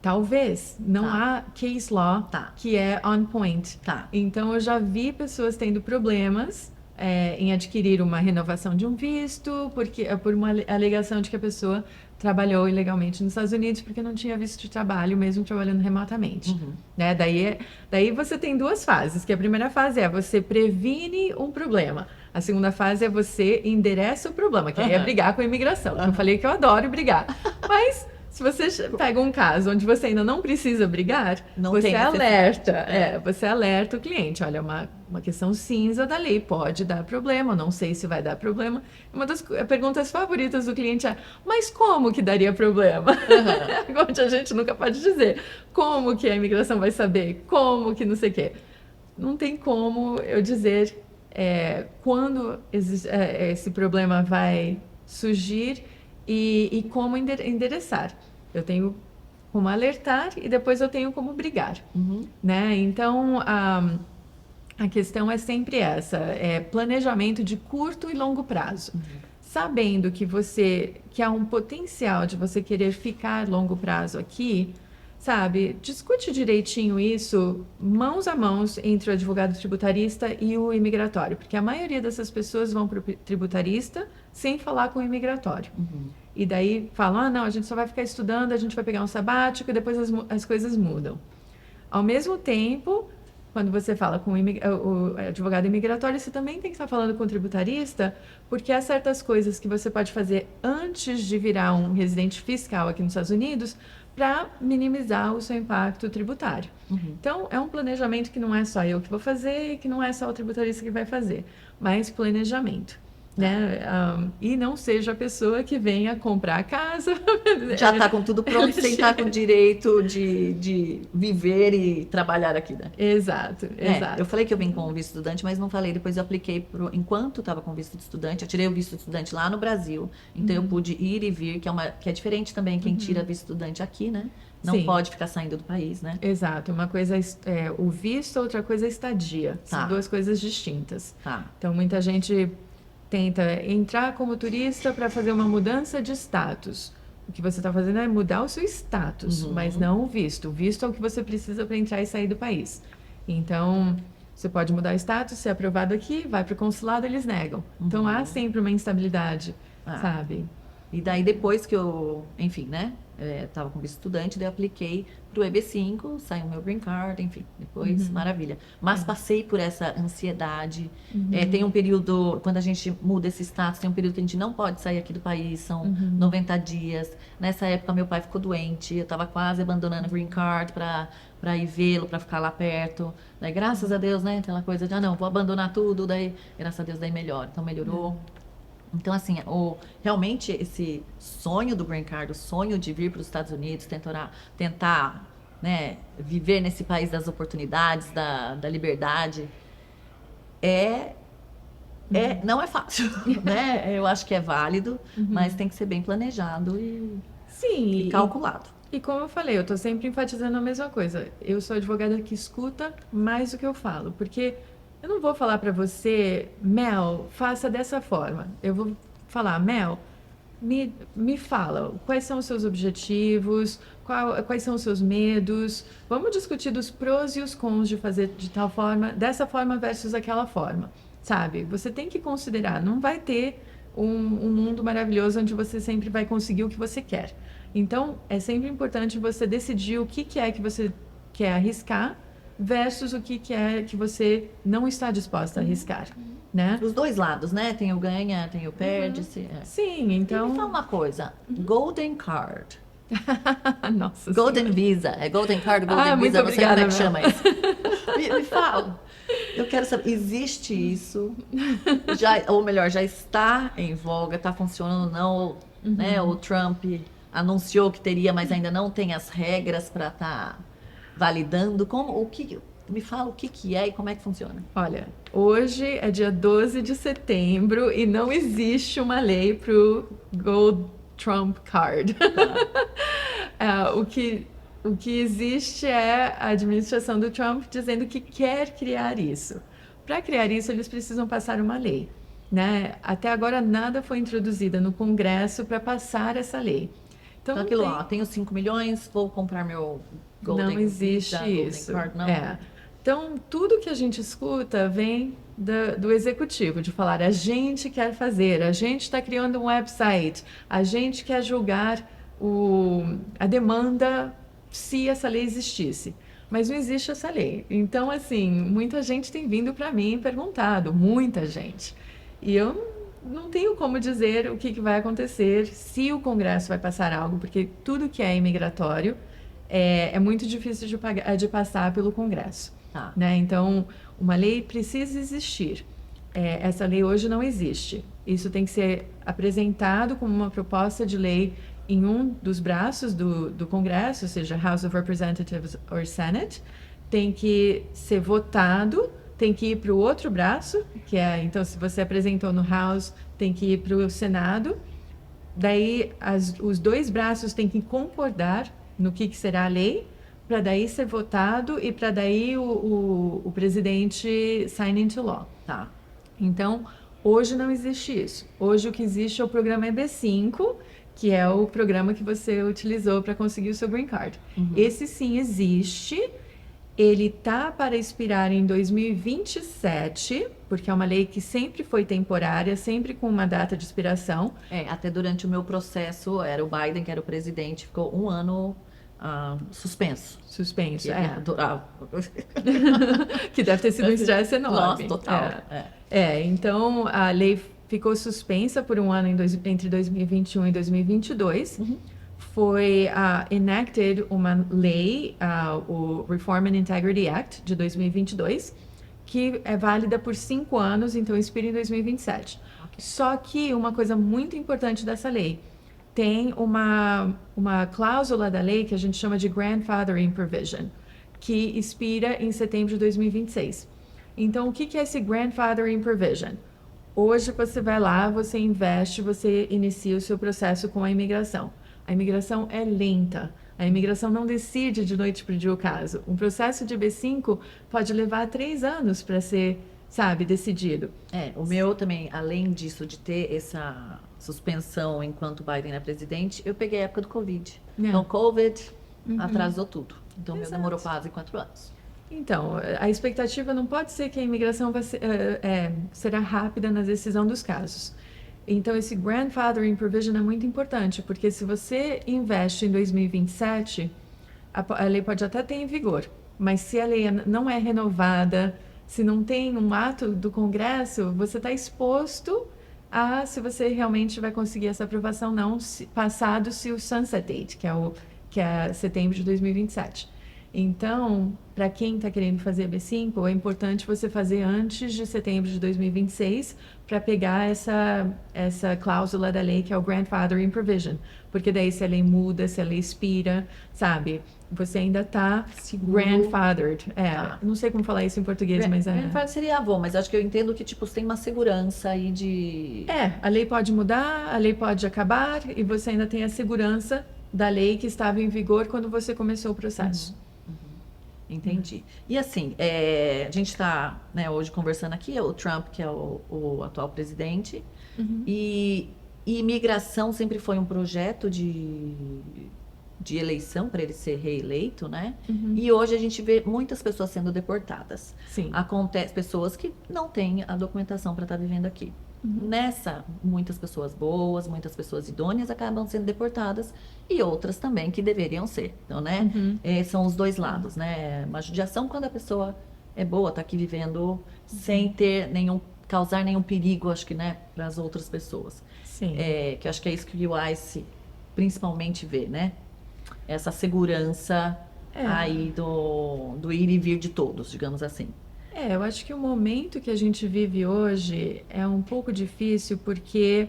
talvez não há case law que é on point. Então, eu já vi pessoas tendo problemas em adquirir uma renovação de um visto, por uma alegação de que a pessoa trabalhou ilegalmente nos Estados Unidos porque não tinha visto de trabalho, mesmo trabalhando remotamente. Né? Daí você tem 2 fases, que a primeira fase é você previne um problema. A segunda fase é você endereça o problema, que é brigar com a imigração. Eu falei que eu adoro brigar, mas se você pega um caso onde você ainda não precisa brigar, você alerta o cliente. Olha, uma questão cinza da lei, pode dar problema, não sei se vai dar problema. Uma das perguntas favoritas do cliente é, mas como que daria problema? Onde a gente nunca pode dizer. Como que a imigração vai saber? Como que não sei o quê? Não tem como eu dizer quando esse problema vai surgir e como endereçar. Eu tenho como alertar e depois eu tenho como brigar, né? Então, a questão é sempre essa, planejamento de curto e longo prazo. Sabendo que há um potencial de você querer ficar longo prazo aqui, sabe? Discute direitinho isso, mãos a mãos, entre o advogado tributarista e o imigratório, porque a maioria dessas pessoas vão para o tributarista sem falar com o imigratório. E daí falam, não, a gente só vai ficar estudando, a gente vai pegar um sabático e depois as coisas mudam. Ao mesmo tempo, quando você fala com o advogado imigratório, você também tem que estar falando com o tributarista, porque há certas coisas que você pode fazer antes de virar um residente fiscal aqui nos Estados Unidos para minimizar o seu impacto tributário. Então, é um planejamento que não é só eu que vou fazer e que não é só o tributarista que vai fazer, mas planejamento. Né? E não seja a pessoa que venha comprar a casa. Já está com tudo pronto, sem estar com o direito de viver e trabalhar aqui, né? Exato. Eu falei que eu vim com o visto estudante, mas não falei. Depois eu apliquei enquanto estava com visto de estudante. Eu tirei o visto de estudante lá no Brasil. Então eu pude ir e vir, que é diferente também quem tira visto estudante aqui, né? Não pode ficar saindo do país, né? Exato. Uma coisa é o visto, outra coisa é a estadia. São 2 coisas distintas. Então muita gente tenta entrar como turista para fazer uma mudança de status. O que você está fazendo é mudar o seu status, mas não o visto. O visto é o que você precisa para entrar e sair do país. Então, você pode mudar o status, ser aprovado aqui, vai para o consulado, eles negam. Então, há sempre uma instabilidade, sabe? E daí, depois que eu, enfim, né? Estava com visto estudante, daí eu apliquei para o EB5, saiu meu green card, enfim, depois, maravilha. Mas passei por essa ansiedade. Tem um período, quando a gente muda esse status, tem um período que a gente não pode sair aqui do país, são 90 dias. Nessa época, meu pai ficou doente, eu estava quase abandonando o green card para ir vê-lo, para ficar lá perto. Daí, graças a Deus, né, aquela coisa de, não, vou abandonar tudo, daí, graças a Deus, daí melhora. Então, melhorou. Então, assim, realmente esse sonho do Green Card, o sonho de vir para os Estados Unidos, tentar né, viver nesse país das oportunidades, da liberdade, não é fácil, né? Eu acho que é válido, mas tem que ser bem planejado e calculado. E como eu falei, eu tô sempre enfatizando a mesma coisa. Eu sou advogada que escuta mais do que eu falo, porque eu não vou falar para você, Mel, faça dessa forma. Eu vou falar, Mel, me fala, quais são os seus objetivos, quais são os seus medos. Vamos discutir dos prós e os cons de fazer de tal forma, dessa forma versus aquela forma, sabe? Você tem que considerar, não vai ter um mundo maravilhoso onde você sempre vai conseguir o que você quer. Então, é sempre importante você decidir o que é que você quer arriscar versus o que é que você não está disposta a arriscar, né? Os dois lados, né? Tem o ganha, tem o perde. Sim, E então... me fala uma coisa, Golden Card. Nossa Golden Senhora. Visa. É Golden Card, Golden Muito Visa, não sei como obrigada, é que Mel. chama isso. Me fala. Eu quero saber, existe isso? Já, ou melhor, já está em voga, está funcionando, não? Né? O Trump anunciou que teria, mas ainda não tem as regras para estar validando. Me fala o que é e como é que funciona. Olha, hoje é dia 12 de setembro e não existe uma lei para o Gold Trump Card. O que existe é a administração do Trump dizendo que quer criar isso. Para criar isso, eles precisam passar uma lei, né? Até agora, nada foi introduzido no Congresso para passar essa lei. Então, não aquilo, tem- ó, tenho 5 milhões, vou comprar meu Golden Não existe Visa, Golden isso. Card, não. É. Então, tudo que a gente escuta vem do executivo, de falar, a gente quer fazer, a gente está criando um website, a gente quer julgar a demanda se essa lei existisse. Mas não existe essa lei. Então, assim, muita gente tem vindo para mim e perguntado, muita gente. E eu não tenho como dizer o que vai acontecer, se o Congresso vai passar algo, porque tudo que é imigratório é muito difícil de passar pelo Congresso. Tá. Né? Então, uma lei precisa existir. Essa lei hoje não existe. Isso tem que ser apresentado como uma proposta de lei em um dos braços do Congresso, seja House of Representatives ou Senate, tem que ser votado, tem que ir para o outro braço, então, se você apresentou no House, tem que ir para o Senado. Daí, os dois braços têm que concordar no que será a lei, para daí ser votado e para daí o presidente sign into law. Tá. Então, hoje não existe isso. Hoje o que existe é o programa EB5, que é o programa que você utilizou para conseguir o seu green card. Esse sim existe. Ele tá para expirar em 2027, porque é uma lei que sempre foi temporária, sempre com uma data de expiração. Até durante o meu processo, era o Biden que era o presidente, ficou um ano suspenso. Suspenso, Que adorava. Que deve ter sido um estresse enorme. Nossa, total. Então a lei ficou suspensa por um ano entre 2021 e 2022. Foi enacted uma lei, o Reform and Integrity Act de 2022, que é válida por 5 anos, então expira em 2027. Só que uma coisa muito importante dessa lei, tem uma cláusula da lei que a gente chama de grandfathering provision, que expira em setembro de 2026. Então, o que é esse grandfathering provision? Hoje você vai lá, você investe, você inicia o seu processo com a imigração. A imigração é lenta. A imigração não decide de noite para o dia o caso. Um processo de B5 pode levar 3 anos para ser, decidido. O meu também, além disso, de ter essa suspensão enquanto Biden é presidente, eu peguei a época do Covid. Então, Covid atrasou tudo. Então, o meu demorou quase 4 anos. Então, a expectativa não pode ser que a imigração será rápida na decisão dos casos. Então, esse grandfathering provision é muito importante, porque se você investe em 2027, a lei pode até ter em vigor, mas se a lei não é renovada, se não tem um ato do Congresso, você está exposto a se você realmente vai conseguir essa aprovação não, passado-se o sunset date, que é setembro de 2027. Então, para quem está querendo fazer B5, é importante você fazer antes de setembro de 2026 para pegar essa cláusula da lei que é o grandfathering provision. Porque daí se a lei muda, se a lei expira, você ainda está grandfathered. Não sei como falar isso em português, mas Grandfather seria avô, mas acho que eu entendo que você tem uma segurança aí de... a lei pode mudar, a lei pode acabar e você ainda tem a segurança da lei que estava em vigor quando você começou o processo. Entendi. E assim, a gente está, né, hoje conversando aqui, é o Trump, que é o atual presidente, e, e imigração sempre foi um projeto de eleição para ele ser reeleito, né? E hoje a gente vê muitas pessoas sendo deportadas. Sim. Acontece pessoas que não têm a documentação para estar vivendo aqui. Nessa, muitas pessoas boas, muitas pessoas idôneas acabam sendo deportadas e outras também que deveriam ser. Então, né? São os dois lados, né? Uma judiação quando a pessoa é boa, está aqui vivendo sem ter causar nenhum perigo, acho que, né, para as outras pessoas. Sim. Que eu acho que é isso que o ICE principalmente vê, né? Essa segurança aí do ir e vir de todos, digamos assim. Eu acho que o momento que a gente vive hoje é um pouco difícil porque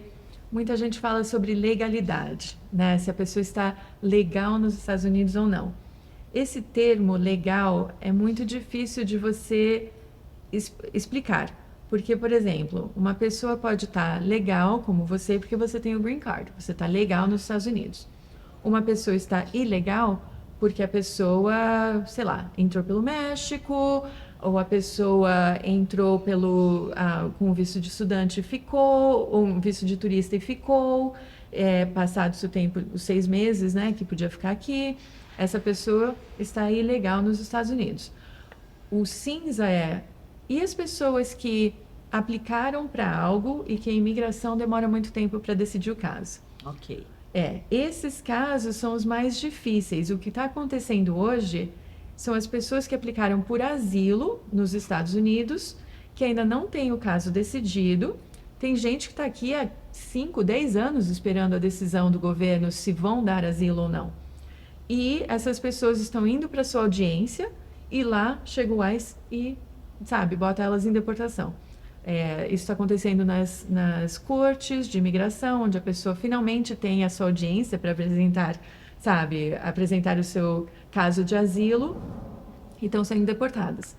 muita gente fala sobre legalidade, né? Se a pessoa está legal nos Estados Unidos ou não. Esse termo legal é muito difícil de você explicar. Porque, por exemplo, uma pessoa pode estar legal, como você, porque você tem o green card, você está legal nos Estados Unidos. Uma pessoa está ilegal porque a pessoa, sei lá, entrou pelo México, ou a pessoa entrou com o visto de estudante e ficou, ou um visto de turista e ficou, passado o tempo, os 6 meses, né, que podia ficar aqui, essa pessoa está ilegal nos Estados Unidos. O cinza e as pessoas que aplicaram para algo e que a imigração demora muito tempo para decidir o caso. Ok. Esses casos são os mais difíceis. O que está acontecendo hoje são as pessoas que aplicaram por asilo nos Estados Unidos, que ainda não tem o caso decidido. Tem gente que está aqui há 5, 10 anos esperando a decisão do governo se vão dar asilo ou não. E essas pessoas estão indo para sua audiência e lá chega o ICE e, sabe, bota elas em deportação. Isso está acontecendo nas cortes de imigração, onde a pessoa finalmente tem a sua audiência para apresentar, sabe, apresentar o seu caso de asilo e estão sendo deportadas.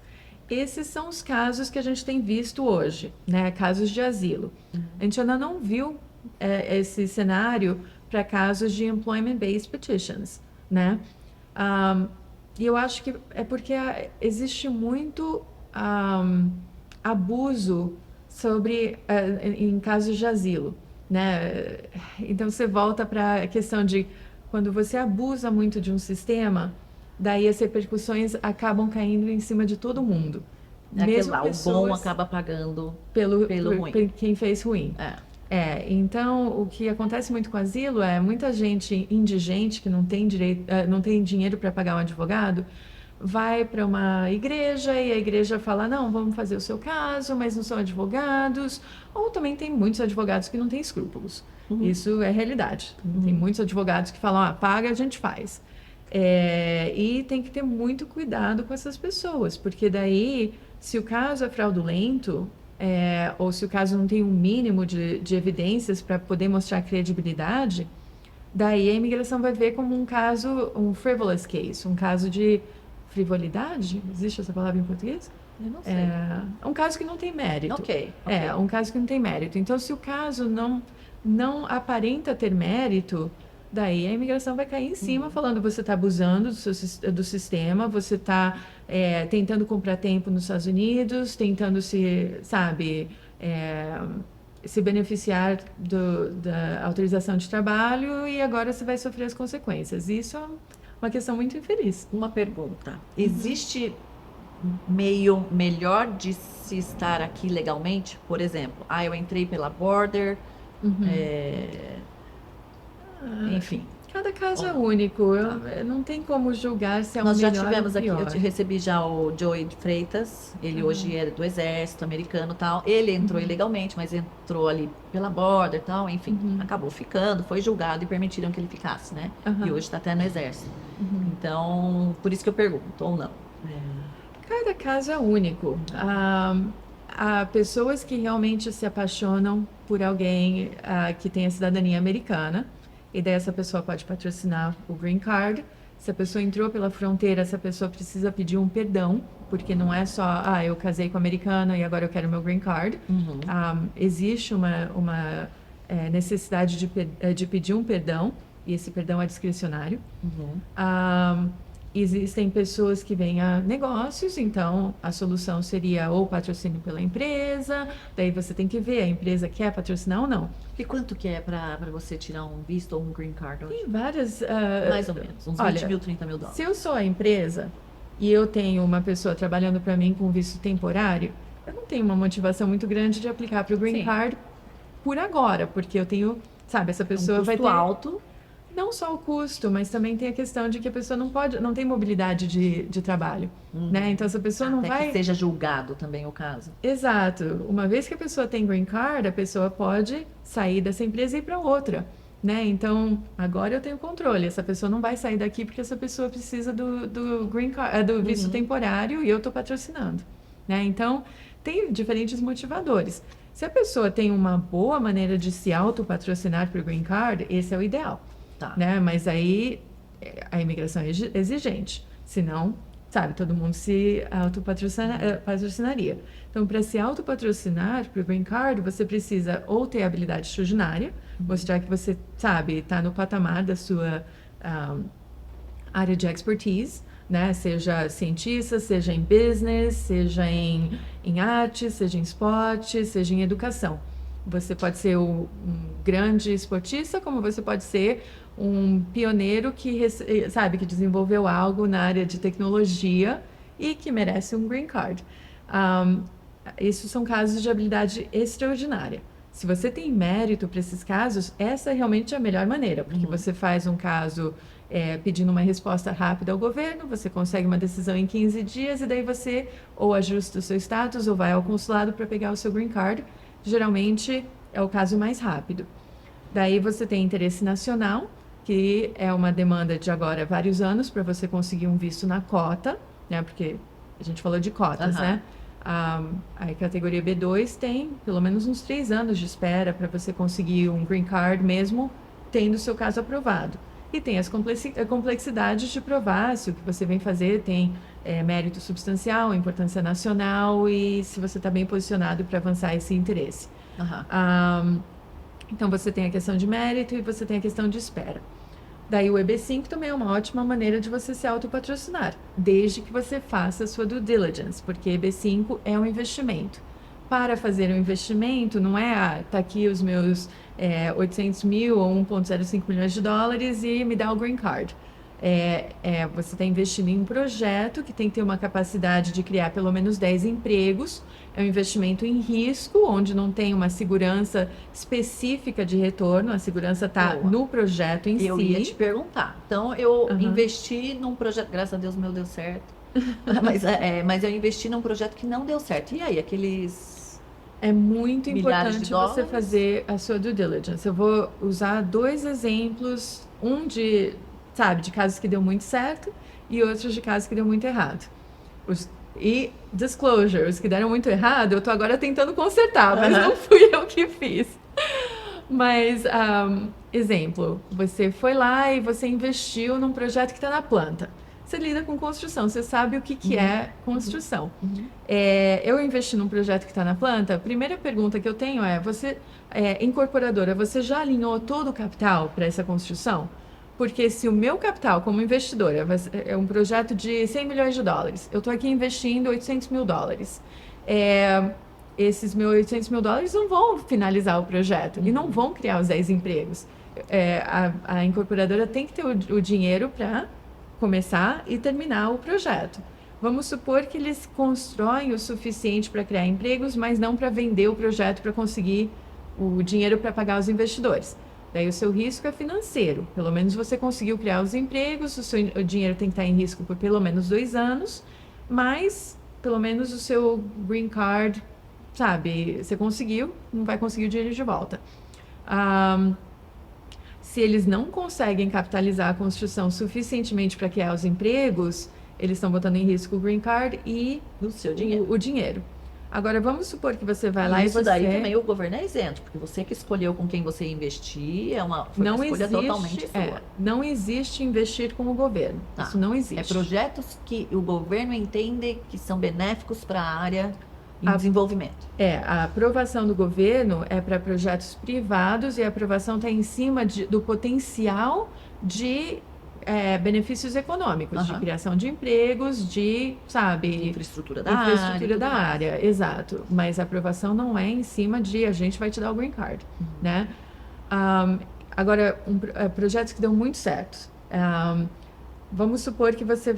Esses são os casos que a gente tem visto hoje, né? Casos de asilo. A gente ainda não viu esse cenário para casos de employment-based petitions, né? E eu acho que é porque existe muito abuso em casos de asilo, né? Então você volta para a questão de quando você abusa muito de um sistema, daí as repercussões acabam caindo em cima de todo mundo. Mesmo lá, o bom acaba pagando pelo ruim. Por quem fez ruim. Então, o que acontece muito com asilo é muita gente indigente que não tem não tem dinheiro para pagar um advogado, vai para uma igreja e a igreja fala, não, vamos fazer o seu caso, mas não são advogados. Ou também tem muitos advogados que não têm escrúpulos. Isso é realidade. Tem muitos advogados que falam, paga, a gente faz. E tem que ter muito cuidado com essas pessoas, porque daí, se o caso é fraudulento, ou se o caso não tem um mínimo de evidências para poder mostrar credibilidade, daí a imigração vai ver como um caso, um frivolous case, um caso de frivolidade? Existe essa palavra em português? Eu não sei. Um caso que não tem mérito. Ok. Um caso que não tem mérito. Então, se o caso não aparenta ter mérito, daí a imigração vai cair em cima falando você está abusando do sistema, você está tentando comprar tempo nos Estados Unidos, tentando se beneficiar da autorização de trabalho e agora você vai sofrer as consequências. Isso é uma questão muito infeliz. Uma pergunta. Existe meio melhor de se estar aqui legalmente? Por exemplo, eu entrei pela border, enfim. Cada caso é único. Não tem como julgar se é o melhor Nós já tivemos ou aqui, pior. eu recebi já o Joey Freitas, ele hoje é do exército americano e tal. Ele entrou ilegalmente, mas entrou ali pela border e tal, enfim. Acabou ficando, foi julgado e permitiram que ele ficasse, né? E hoje está até no exército. Então, por isso que eu pergunto, ou não. Cada caso é único. Há pessoas que realmente se apaixonam por alguém que tem a cidadania americana, e daí essa pessoa pode patrocinar o green card. Se a pessoa entrou pela fronteira, essa pessoa precisa pedir um perdão, porque não é só, eu casei com americana e agora eu quero meu green card. Existe uma necessidade de pedir um perdão, e esse perdão é discricionário. Uhum. Existem pessoas que vêm a negócios, então a solução seria ou patrocínio pela empresa, daí você tem que ver, a empresa quer patrocinar ou não. E quanto que é para você tirar um visto ou um green card hoje? Tem várias... Mais ou menos, uns 20 mil, 30 mil dólares. Se eu sou a empresa e eu tenho uma pessoa trabalhando para mim com visto temporário, eu não tenho uma motivação muito grande de aplicar para o green Sim. card por agora, porque eu tenho, sabe, essa pessoa Um vai custo ter alto. não só o custo, mas também tem a questão de que a pessoa não tem mobilidade de trabalho, né? Então essa pessoa não Até vai... que seja julgado também o caso. Exato. Uma vez que a pessoa tem green card, a pessoa pode sair dessa empresa e ir para outra, né? Então, agora eu tenho controle. Essa pessoa não vai sair daqui porque essa pessoa precisa do green card, do visto temporário e eu estou patrocinando, né? Então, tem diferentes motivadores. Se a pessoa tem uma boa maneira de se autopatrocinar para o green card, esse é o ideal, Tá. né? Mas aí a imigração é exigente. Senão, sabe, todo mundo se autopatrocinaria. Então, para se autopatrocinar para o green card, você precisa ou ter habilidade extraordinária, mostrar que você, sabe, está no patamar da sua área de expertise, né? Seja cientista, seja em business, seja em arte, seja em esporte, seja em educação. Você pode ser um grande esportista, como você pode ser um pioneiro que, sabe, que desenvolveu algo na área de tecnologia e que merece um green card. Esses são casos de habilidade extraordinária. Se você tem mérito para esses casos, essa é realmente a melhor maneira, porque você faz um caso pedindo uma resposta rápida ao governo, você consegue uma decisão em 15 dias e daí você ou ajusta o seu status ou vai ao consulado para pegar o seu green card. Geralmente é o caso mais rápido. Daí você tem interesse nacional, que é uma demanda de agora vários anos para você conseguir um visto na cota, né? Porque a gente falou de cotas, né? A categoria B2 tem pelo menos uns 3 anos de espera para você conseguir um green card mesmo tendo o seu caso aprovado. E tem as complexidades de provar se o que você vem fazer tem mérito substancial, importância nacional e se você está bem posicionado para avançar esse interesse. Então, você tem a questão de mérito e você tem a questão de espera. Daí, o EB5 também é uma ótima maneira de você se autopatrocinar, desde que você faça a sua due diligence, porque EB5 é um investimento. Para fazer um investimento, não é, tá aqui os meus 800 mil ou 1,05 milhões de dólares e me dá o green card. Você está investindo em um projeto que tem que ter uma capacidade de criar pelo menos 10 empregos. É um investimento em risco, onde não tem uma segurança específica de retorno. A segurança está no projeto em si. Eu ia te perguntar. Então, eu investi num projeto, graças a Deus, o meu deu certo. Mas eu investi num projeto que não deu certo. E aí, aqueles... É muito milhares de importante dólares? você fazer a sua due diligence. Eu vou usar 2 exemplos. Um de casos que deu muito certo e outros de casos que deu muito errado. E disclosure, os que deram muito errado, eu tô agora tentando consertar, mas não fui eu que fiz. Mas, exemplo, você foi lá e você investiu num projeto que está na planta. Você lida com construção, você sabe o que é construção. Eu investi num projeto que está na planta, a primeira pergunta que eu tenho é, incorporadora, você já alinhou todo o capital para essa construção? Porque se o meu capital como investidora é um projeto de 100 milhões de dólares, eu estou aqui investindo 800 mil dólares. Esses meus 800 mil dólares não vão finalizar o projeto e não vão criar os 10 empregos. A incorporadora tem que ter o dinheiro para começar e terminar o projeto. Vamos supor que eles constroem o suficiente para criar empregos, mas não para vender o projeto para conseguir o dinheiro para pagar os investidores. Daí o seu risco é financeiro. Pelo menos você conseguiu criar os empregos, o dinheiro tem que estar em risco por pelo menos 2 anos, mas pelo menos o seu green card, sabe, você conseguiu, não vai conseguir o dinheiro de volta. Se eles não conseguem capitalizar a construção suficientemente para criar os empregos, eles estão botando em risco o green card e o seu dinheiro. O dinheiro. Agora, vamos supor que você vai lá Isso e você... daí também o governo é isento, porque você que escolheu com quem você investir, foi uma escolha totalmente sua. Não existe investir com o governo. Isso não existe. É projetos que o governo entende que são benéficos para a área em desenvolvimento. A aprovação do governo é para projetos privados e a aprovação está em cima do potencial de benefícios econômicos, de criação de empregos, de, sabe... Infraestrutura da área, exato. Mas a aprovação não é em cima de a gente vai te dar o green card, né? Agora, projetos que dão muito certo. Vamos supor que você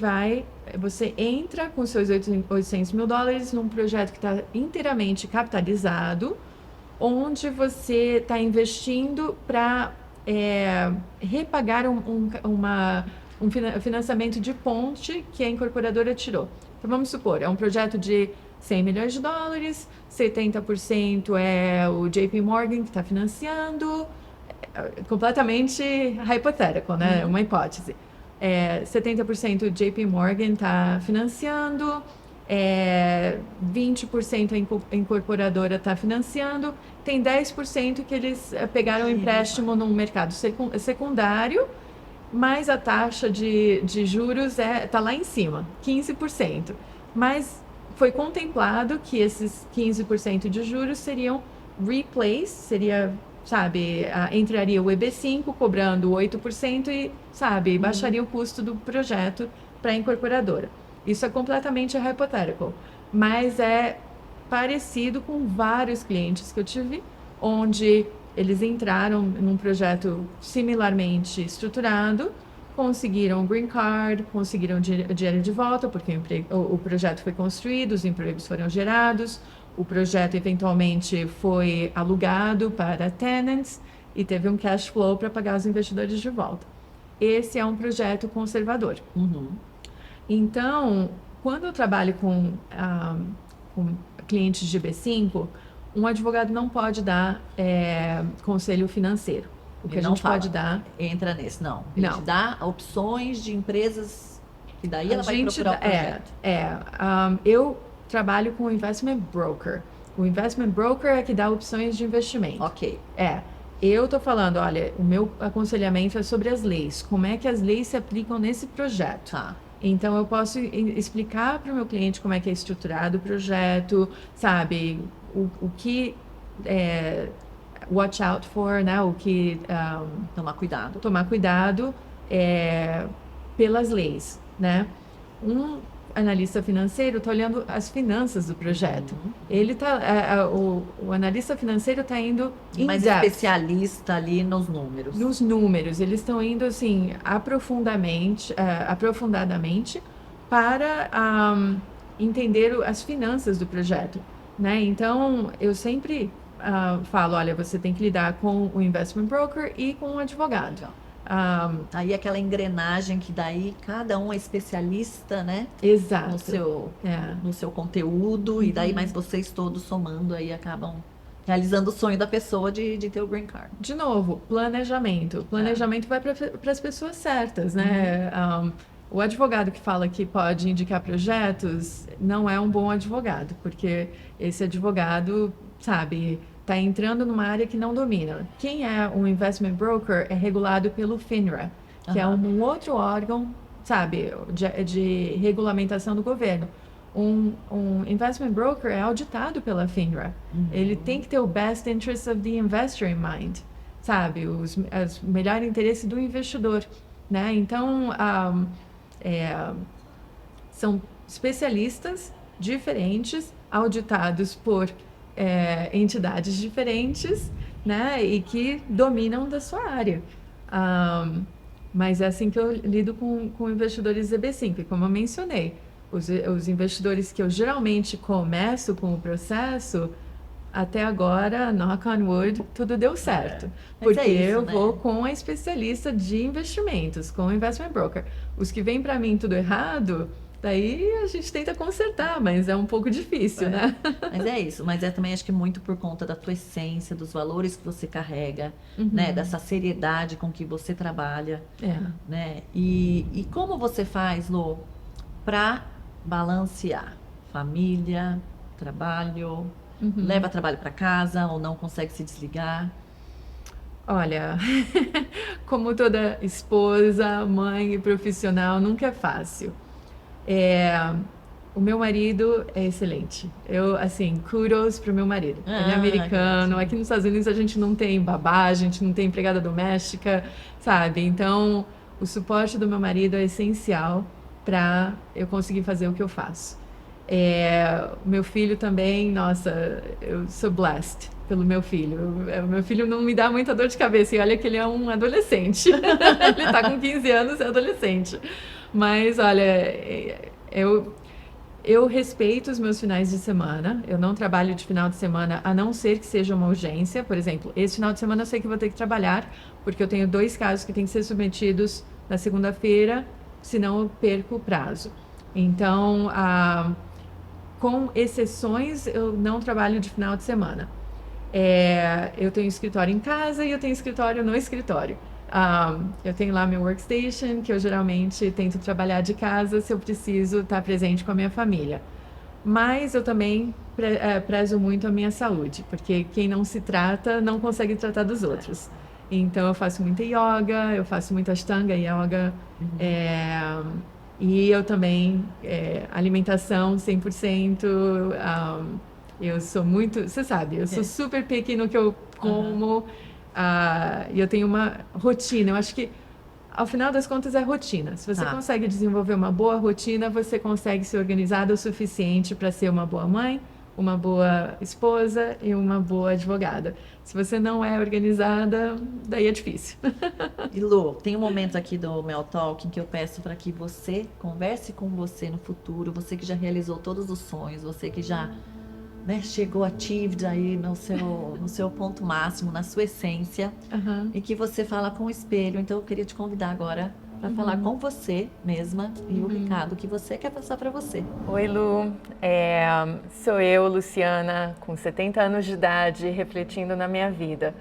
entra com seus $800 mil num projeto que está inteiramente capitalizado, onde você está investindo para repagar um financiamento de ponte que a incorporadora tirou. Então, vamos supor, é um projeto de $100 milhões, 70% é o JP Morgan que está financiando, completamente hypothetical, né? Uma hipótese. 70% o JP Morgan está financiando, 20% a incorporadora está financiando, tem 10% que eles pegaram empréstimo num mercado secundário, mas a taxa de juros está lá em cima, 15%. Mas foi contemplado que esses 15% de juros seriam replaced, entraria o EB5 cobrando 8% e, baixaria o custo do projeto para a incorporadora. Isso é completamente hypothetical, mas é parecido com vários clientes que eu tive, onde eles entraram num projeto similarmente estruturado, conseguiram o green card, conseguiram dinheiro de volta, porque o projeto foi construído, os empregos foram gerados, o projeto eventualmente foi alugado para tenants e teve um cash flow para pagar os investidores de volta. Esse é um projeto conservador. Então, quando eu trabalho com clientes de B5, um advogado não pode dar conselho financeiro. O que a gente pode dar... Entra nesse, não. Ele te dá opções de empresas que daí ela vai procurar o projeto. Eu trabalho com o investment broker. O investment broker é que dá opções de investimento. Ok. Eu estou falando, olha, o meu aconselhamento é sobre as leis. Como é que as leis se aplicam nesse projeto? Tá. Então, eu posso explicar para o meu cliente como é que é estruturado o projeto, o que watch out for, né? O que... tomar cuidado. Tomar cuidado pelas leis, né? Um analista financeiro está olhando as finanças do projeto. Ele o analista financeiro está indo mais especialista ali nos números. Nos números, eles estão indo assim aprofundadamente para entender as finanças do projeto, né? Então eu sempre falo, olha, você tem que lidar com o investment broker e com o advogado. Aí aquela engrenagem que daí cada um é especialista, né? Exato. No seu conteúdo, e daí mais vocês todos somando aí acabam realizando o sonho da pessoa de ter o green card. De novo, planejamento. Planejamento vai para as pessoas certas, né? O advogado que fala que pode indicar projetos não é um bom advogado, porque esse advogado, está entrando numa área que não domina. Quem é um investment broker é regulado pelo FINRA, que é um outro órgão, de regulamentação do governo. Um investment broker é auditado pela FINRA. Ele tem que ter o best interest of the investor in mind, os melhores interesses do investidor, né? Então, são especialistas diferentes, auditados por entidades diferentes, né, e que dominam da sua área. Mas é assim que eu lido com investidores EB5. E como eu mencionei, os investidores que eu geralmente começo com o processo, até agora, knock on wood, tudo deu certo. Porque eu vou com a especialista de investimentos, com o investment broker. Os que vêm para mim tudo errado... Daí a gente tenta consertar, mas é um pouco difícil, né? Mas é isso, mas também acho que muito por conta da tua essência, dos valores que você carrega, né? Dessa seriedade com que você trabalha, né? E como você faz, Lô, para balancear família, trabalho, leva trabalho para casa ou não consegue se desligar? Olha, como toda esposa, mãe e profissional, nunca é fácil. O meu marido é excelente. Eu, assim, kudos pro meu marido. Ele é Ah, americano. Aqui nos Estados Unidos a gente não tem babá, a gente não tem empregada doméstica, sabe? Então, o suporte do meu marido é essencial para eu conseguir fazer o que eu faço. O meu filho também, nossa, eu sou blessed pelo meu filho. O meu filho não me dá muita dor de cabeça. E olha que ele é um adolescente. Ele tá com 15 anos, é adolescente. Mas, olha, eu respeito os meus finais de semana. Eu não trabalho de final de semana, a não ser que seja uma urgência. Por exemplo, esse final de semana eu sei que vou ter que trabalhar, porque eu tenho 2 casos que têm que ser submetidos na segunda-feira, senão eu perco o prazo. Então, com exceções, eu não trabalho de final de semana. Eu tenho escritório em casa e eu tenho escritório no escritório. Eu tenho lá meu workstation, que eu geralmente tento trabalhar de casa se eu preciso estar presente com a minha família. Mas eu também prezo muito a minha saúde, porque quem não se trata não consegue tratar dos outros. Então eu faço muita yoga, eu faço muita Ashtanga Yoga, e eu também, alimentação 100%, eu sou muito, você sabe, eu sou super picky no que eu como, e eu tenho uma rotina. Eu acho que, ao final das contas, é rotina. Se você consegue desenvolver uma boa rotina, você consegue ser organizada o suficiente para ser uma boa mãe, uma boa esposa e uma boa advogada. Se você não é organizada, daí é difícil. E Lu, tem um momento aqui do Mel Talk em que eu peço para que você converse com você no futuro, você que já realizou todos os sonhos, você que já, né, chegou achieved aí no seu ponto máximo, na sua essência, e que você fala com o espelho. Então eu queria te convidar agora para falar com você mesma e o recado que você quer passar para você. Oi, Lu. Sou eu, Luciana, com 70 anos de idade, refletindo na minha vida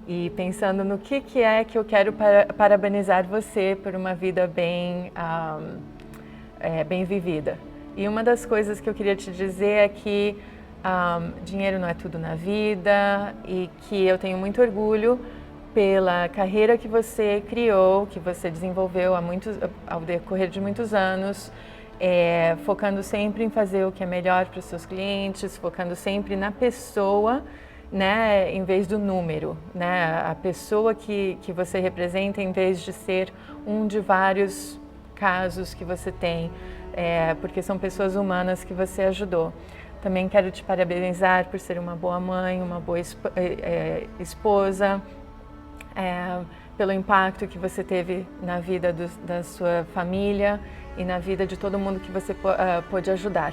e pensando no que é que eu quero parabenizar você por uma vida bem vivida. E uma das coisas que eu queria te dizer é que dinheiro não é tudo na vida e que eu tenho muito orgulho pela carreira que você criou, que você desenvolveu ao decorrer de muitos anos, focando sempre em fazer o que é melhor para os seus clientes, focando sempre na pessoa, né, em vez do número, né, a pessoa que você representa em vez de ser um de vários casos que você tem, porque são pessoas humanas que você ajudou. Também quero te parabenizar por ser uma boa mãe, uma boa esposa, pelo impacto que você teve na vida da sua família e na vida de todo mundo que você pôde ajudar.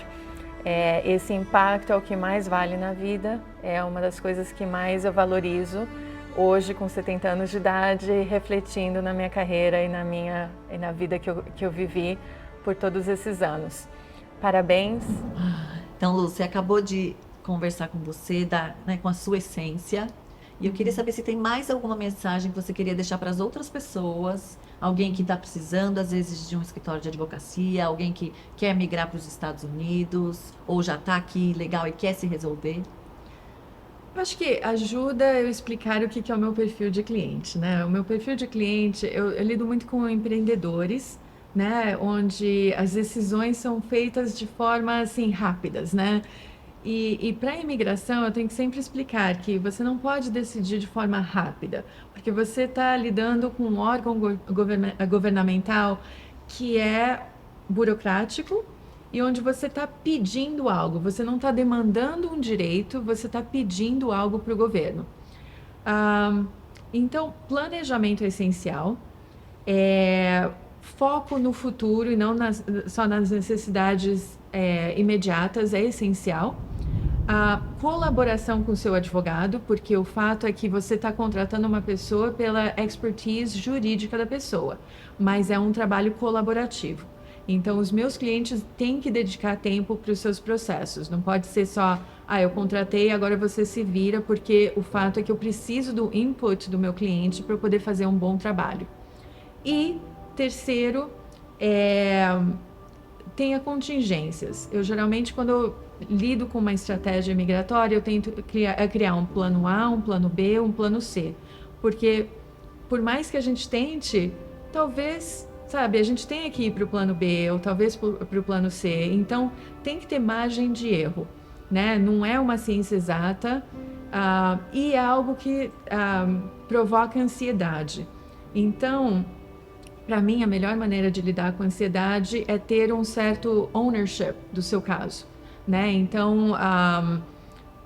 Esse impacto é o que mais vale na vida, é uma das coisas que mais eu valorizo hoje, com 70 anos de idade, refletindo na minha carreira e na vida que eu vivi por todos esses anos. Parabéns! Então, Lu, você acabou de conversar com você, né, com a sua essência. E eu queria saber se tem mais alguma mensagem que você queria deixar para as outras pessoas. Alguém que está precisando, às vezes, de um escritório de advocacia, alguém que quer migrar para os Estados Unidos, ou já está aqui legal e quer se resolver. Eu acho que ajuda eu explicar o que é o meu perfil de cliente, né? O meu perfil de cliente, eu lido muito com empreendedores, né, onde as decisões são feitas de forma assim rápidas, né? E para a imigração eu tenho que sempre explicar que você não pode decidir de forma rápida, porque você está lidando com um órgão governamental que é burocrático e onde você está pedindo algo, você não está demandando um direito, você está pedindo algo para o governo. Então, planejamento é essencial. Foco no futuro e não só nas necessidades imediatas é essencial. A colaboração com o seu advogado, porque o fato é que você está contratando uma pessoa pela expertise jurídica da pessoa, mas é um trabalho colaborativo. Então, os meus clientes têm que dedicar tempo para os seus processos. Não pode ser só, eu contratei, agora você se vira, porque o fato é que eu preciso do input do meu cliente para poder fazer um bom trabalho. E terceiro, tenha contingências. Eu geralmente, quando eu lido com uma estratégia migratória, eu tento criar um plano A, um plano B, um plano C. Porque, por mais que a gente tente, talvez sabe, a gente tem que ir para o plano B ou talvez para o plano C. Então, tem que ter margem de erro, né? Não é uma ciência exata e é algo que provoca ansiedade. Então, para mim, a melhor maneira de lidar com a ansiedade é ter um certo ownership do seu caso, né? Então,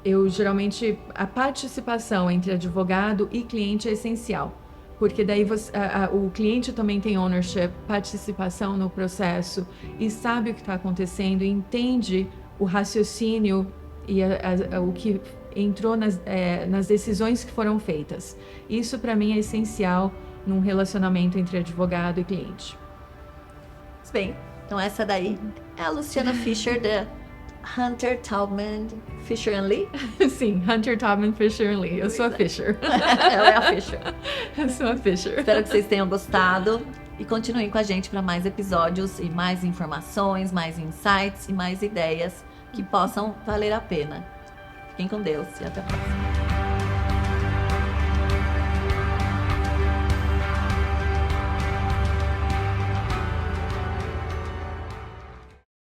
eu geralmente a participação entre advogado e cliente é essencial, porque daí o cliente também tem ownership, participação no processo e sabe o que está acontecendo, entende o raciocínio e o que entrou nas decisões que foram feitas. Isso para mim é essencial num relacionamento entre advogado e cliente. Bem, então essa daí é a Luciana Fischer da Hunter Taubman Fischer Lee. Sim, Hunter Taubman Fischer Lee. Eu sou a Fischer. Ela é a Fischer. Eu sou a Fischer. Espero que vocês tenham gostado e continuem com a gente para mais episódios e mais informações, mais insights e mais ideias que possam valer a pena. Fiquem com Deus e até a próxima.